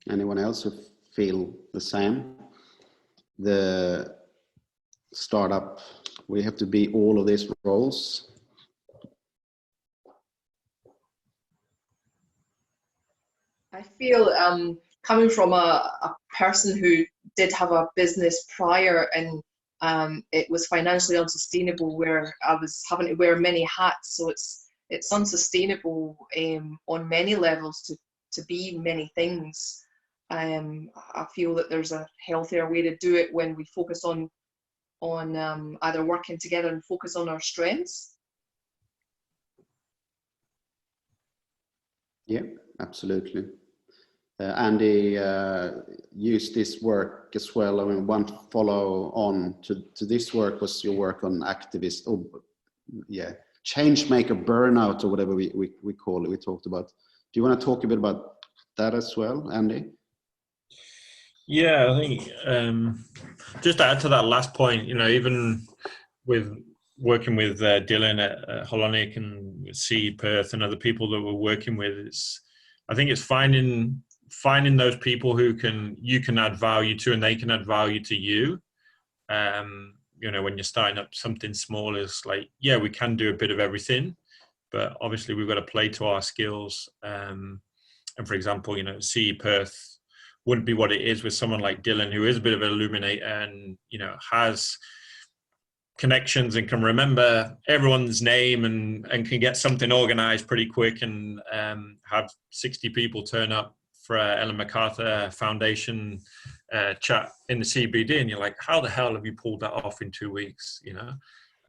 Anyone else who feel the same? The startup, we have to be all of these roles. I feel coming from a person who did have a business prior and it was financially unsustainable, where I was having to wear many hats, so it's unsustainable on many levels to be many things. I feel that there's a healthier way to do it when we focus on either working together and focus on our strengths. Yeah, absolutely. Andy used this work as well. I mean, one follow on to this work was your work on activist, change maker burnout, or whatever we call it. We talked about. Do you want to talk a bit about that as well, Andy? Yeah, I think just to add to that last point, you know, even with working with Dylan at Holonic and with CE Perth and other people that we're working with, I think it's finding those people who you can add value to and they can add value to you. You know, when you're starting up something small, it's like, yeah, we can do a bit of everything, but obviously we've got to play to our skills. And for example, you know, CE Perth wouldn't be what it is with someone like Dylan, who is a bit of an illuminator and, you know, has connections and can remember everyone's name and can get something organized pretty quick and have 60 people turn up for a Ellen MacArthur Foundation chat in the CBD. And you're like, how the hell have you pulled that off in 2 weeks? You know?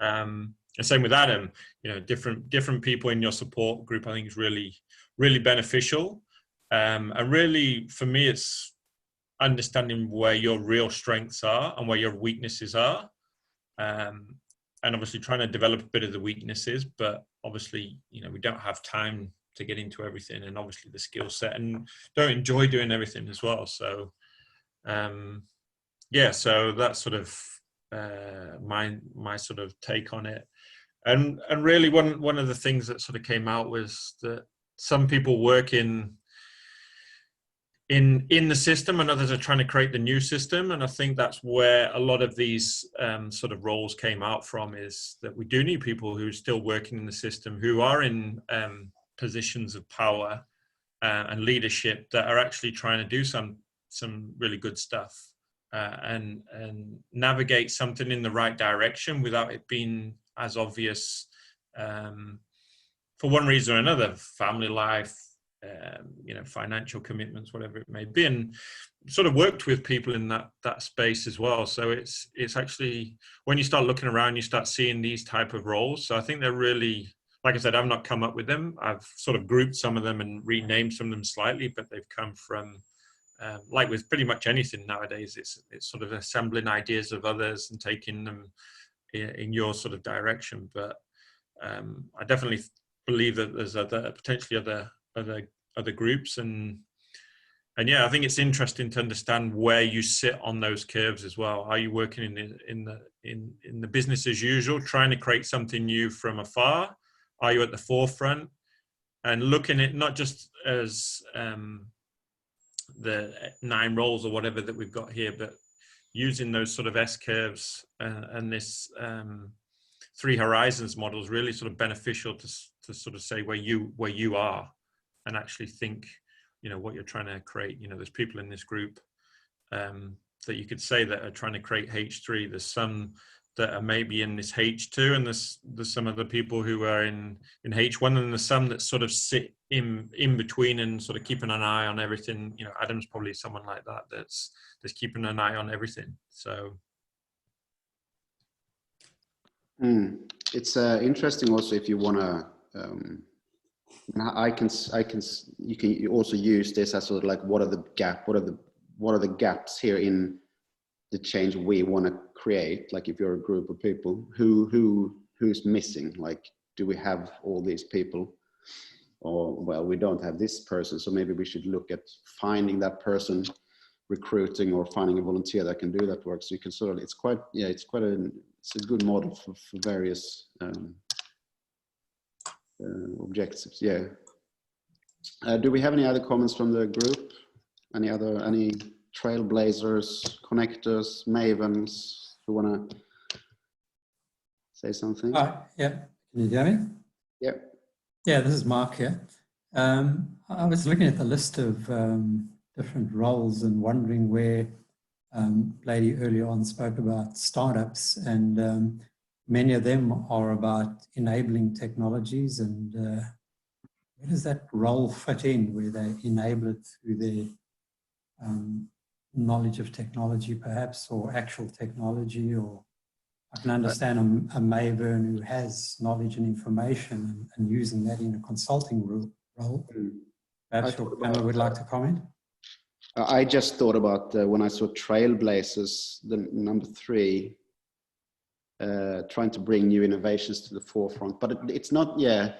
And same with Adam, you know, different people in your support group, I think is really, really beneficial. And really, for me, it's understanding where your real strengths are and where your weaknesses are. And obviously trying to develop a bit of the weaknesses, but obviously, you know, we don't have time to get into everything, and obviously the skill set, and don't enjoy doing everything as well. So, yeah, so that's sort of my sort of take on it. And really one of the things that sort of came out was that some people work in in the system, and others are trying to create the new system. And I think that's where a lot of these sort of roles came out from, is that we do need people who are still working in the system, who are in positions of power and leadership, that are actually trying to do some really good stuff and navigate something in the right direction without it being as obvious for one reason or another, family life, you know, financial commitments, whatever it may be, and sort of worked with people in that space as well. So it's actually, when you start looking around, you start seeing these type of roles. So I think they're really, like I said, I've not come up with them. I've sort of grouped some of them and renamed some of them slightly, but they've come from, like with pretty much anything nowadays, it's sort of assembling ideas of others and taking them in your sort of direction. But I definitely believe that there's potentially other groups, and yeah, I think it's interesting to understand where you sit on those curves as well. Are you working in the business as usual, trying to create something new from afar? Are you at the forefront and looking at not just as the 9 roles or whatever that we've got here, but using those sort of S curves and this 3 horizons model is really sort of beneficial to sort of say where you are, and actually think, you know, what you're trying to create. You know, there's people in this group that you could say that are trying to create H3. There's some that are maybe in this H2, and there's some other people who are in H1, and there's some that sort of sit in between and sort of keeping an eye on everything. You know, Adam's probably someone like that, that's keeping an eye on everything. So it's interesting also, if you want to you can also use this as sort of like, what are the gaps here in the change we want to create? Like, if you're a group of people, who's missing? Like, do we have all these people, or, well, we don't have this person, so maybe we should look at finding that person, recruiting, or finding a volunteer that can do that work. So you can sort of, it's a good model for various objectives. Yeah. Do we have any other comments from the group? Any trailblazers, connectors, mavens who want to say something? Yeah. Can you hear me? Yeah. Yeah, this is Mark here. I was looking at the list of different roles and wondering where Lady earlier on spoke about startups, and many of them are about enabling technologies, and where does that role fit in, where they enable it through their knowledge of technology perhaps, or actual technology? Or I can understand a maven who has knowledge and information and using that in a consulting role. Perhaps your panel would like to comment? I just thought about when I saw trailblazers, the number 3, trying to bring new innovations to the forefront, but it's not. Yeah,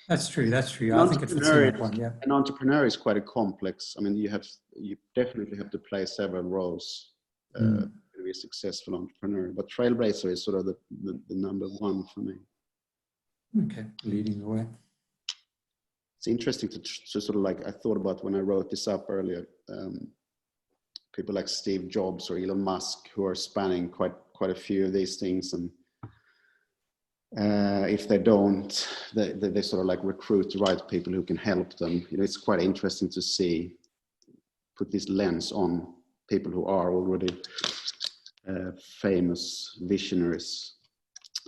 that's true. I think it's the one. Yeah, an entrepreneur is quite a complex. I mean, you definitely have to play several roles to be a successful entrepreneur. But trailblazer is sort of the number 1 for me. Okay, leading the way. It's interesting to sort of, like, I thought about when I wrote this up earlier, people like Steve Jobs or Elon Musk, who are spanning quite a few of these things, and if they don't, they sort of like recruit the right people who can help them. You know, it's quite interesting to see, put this lens on people who are already famous visionaries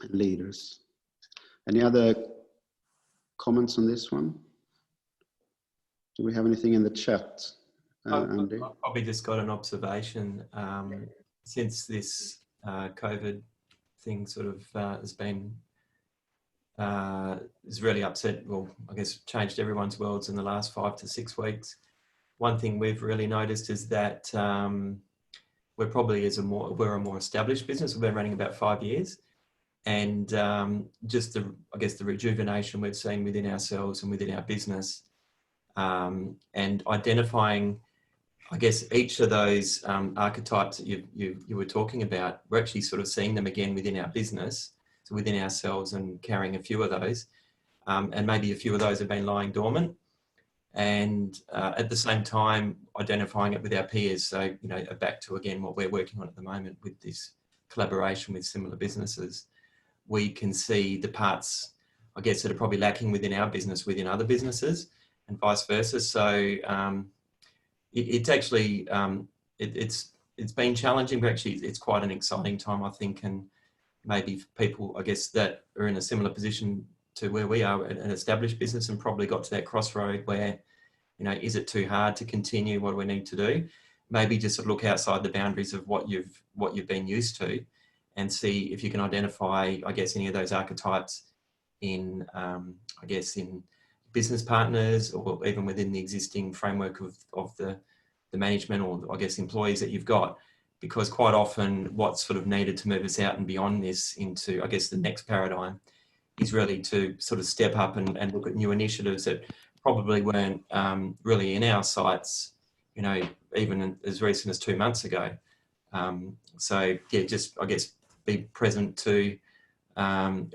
and leaders. Any other comments on this one? Do we have anything in the chat, Andy? I've probably just got an observation. Since this COVID thing sort of has really upset, well, I guess changed everyone's worlds in the last 5 to 6 weeks. One thing we've really noticed is that we're probably we're a more established business. We've been running about 5 years, and just the rejuvenation we've seen within ourselves and within our business, and identifying, I guess, each of those archetypes that you were talking about. We're actually sort of seeing them again within our business, so within ourselves, and carrying a few of those, and maybe a few of those have been lying dormant. And at the same time, identifying it with our peers. So, you know, back to again what we're working on at the moment with this collaboration with similar businesses, we can see the parts, I guess, that are probably lacking within our business, within other businesses, and vice versa. So it's actually, it's been challenging, but actually it's quite an exciting time, I think, and maybe for people, I guess, that are in a similar position to where we are, an established business, and probably got to that crossroad where, you know, is it too hard to continue? What do we need to do? Maybe just sort of look outside the boundaries of what you've been used to, and see if you can identify, I guess, any of those archetypes in, I guess, in business partners, or even within the existing framework of the management, or I guess employees that you've got. Because quite often what's sort of needed to move us out and beyond this into, I guess, the next paradigm is really to sort of step up and look at new initiatives that probably weren't really in our sights, you know, even as recent as 2 months ago. So yeah, just, I guess, be present to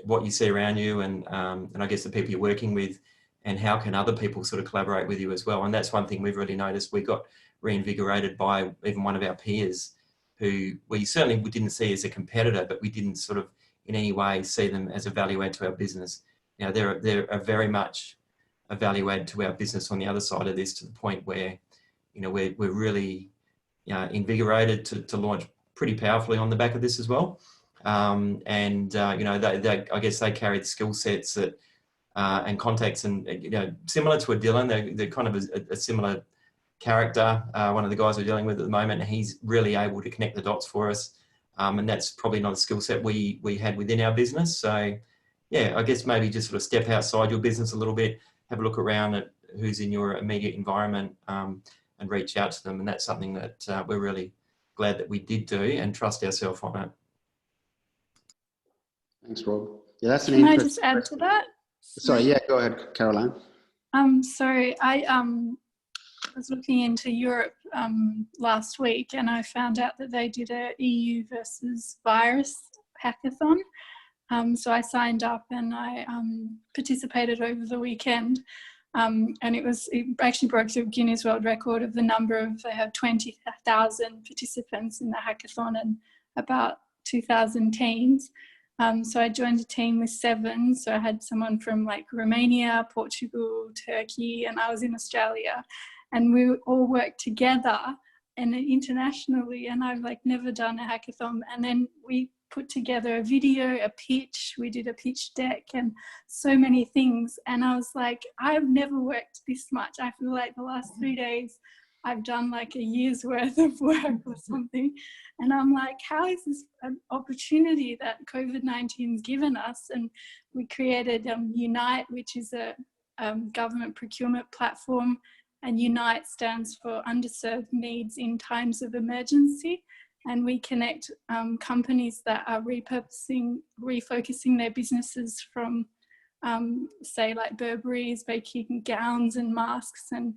what you see around you, and I guess the people you're working with, and how can other people sort of collaborate with you as well. And that's one thing we've really noticed. We got reinvigorated by even one of our peers, who we certainly didn't see as a competitor, but we didn't sort of in any way see them as a value add to our business. You know, they're a very much a value add to our business on the other side of this, to the point where, you know, we're really, you know, invigorated to launch pretty powerfully on the back of this as well. You know, they I guess they carried skill sets that and contacts, and, you know, similar to a Dylan, they're kind of a similar character. One of the guys we're dealing with at the moment, he's really able to connect the dots for us, and that's probably not a skill set we had within our business. So yeah, I guess maybe just sort of step outside your business a little bit, have a look around at who's in your immediate environment, and reach out to them. And that's something that we're really glad that we did do, and trust ourselves on it. Thanks, Rob. Yeah, that's an Can I interesting just add to that? Sorry, yeah, go ahead, Caroline. Sorry, I was looking into Europe last week, and I found out that they did a EU versus virus hackathon. So I signed up and I participated over the weekend. And it actually broke the Guinness World Record of the number of, they have 20,000 participants in the hackathon and about 2,000 teams. So I joined a team with 7. So I had someone from like Romania, Portugal, Turkey, and I was in Australia. And we all worked together and internationally, and I've like never done a hackathon. And then we put together a video, a pitch, we did a pitch deck and so many things. And I was like, I've never worked this much. I feel like the last 3 days I've done like a year's worth of work or something. And I'm like, how is this an opportunity that COVID-19's given us? And we created Unite, which is a government procurement platform. And Unite stands for Underserved Needs in Times of Emergency. And we connect companies that are refocusing their businesses from, say, like Burberry's making gowns and masks, and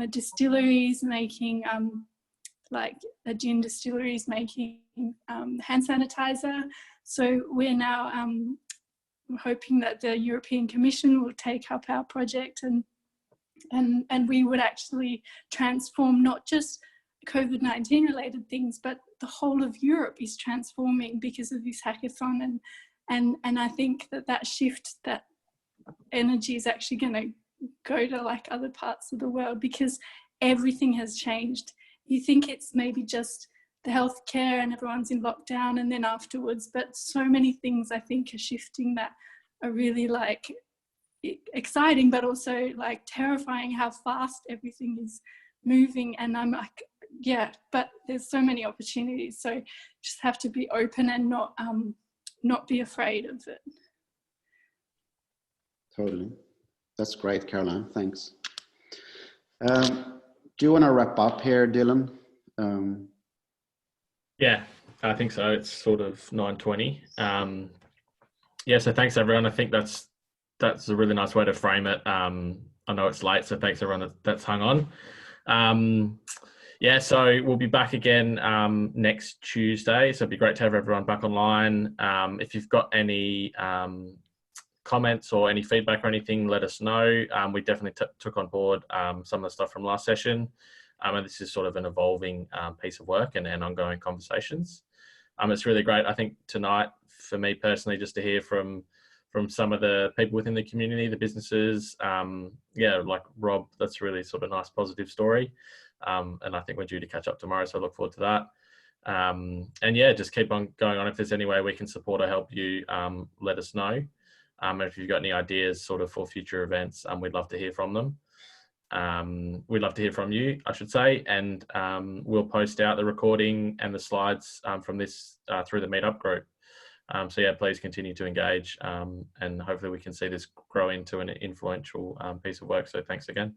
a distilleries making, like a gin distilleries making hand sanitizer. So we're now hoping that the European Commission will take up our project, and we would actually transform not just COVID-19 related things, but the whole of Europe is transforming because of this hackathon. And I think that shift, that energy is actually going to go to like other parts of the world, because everything has changed. You think it's maybe just the healthcare and everyone's in lockdown and then afterwards, but so many things I think are shifting that are really like exciting, but also like terrifying how fast everything is moving. And I'm like, yeah, but there's so many opportunities, so just have to be open and not be afraid of it. Totally. That's great, Caroline. Thanks. Do you want to wrap up here, Dylan? Yeah, I think so. It's sort of 9:20. Yeah, so thanks everyone. I think that's a really nice way to frame it. I know it's late, so thanks everyone that's hung on. Yeah, so we'll be back again next Tuesday. So it'd be great to have everyone back online. If you've got any comments or any feedback or anything, let us know. We definitely took on board some of the stuff from last session. And this is sort of an evolving piece of work and ongoing conversations. It's really great, I think, tonight, for me personally, just to hear from some of the people within the community, the businesses. Yeah, like Rob, that's really sort of nice, positive story. And I think we're due to catch up tomorrow, so I look forward to that. And yeah, just keep on going on. If there's any way we can support or help you, let us know. And if you've got any ideas sort of for future events, we'd love to hear from them. We'd love to hear from you, I should say, and we'll post out the recording and the slides from this through the meetup group. So yeah, please continue to engage, and hopefully we can see this grow into an influential piece of work. So thanks again.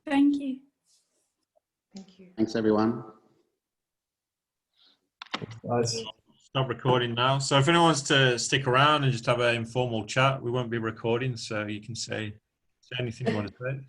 Thank you. Thank you. Thanks, everyone. Guys. Stop recording now. So if anyone wants to stick around and just have an informal chat, we won't be recording, so you can say anything you want to say.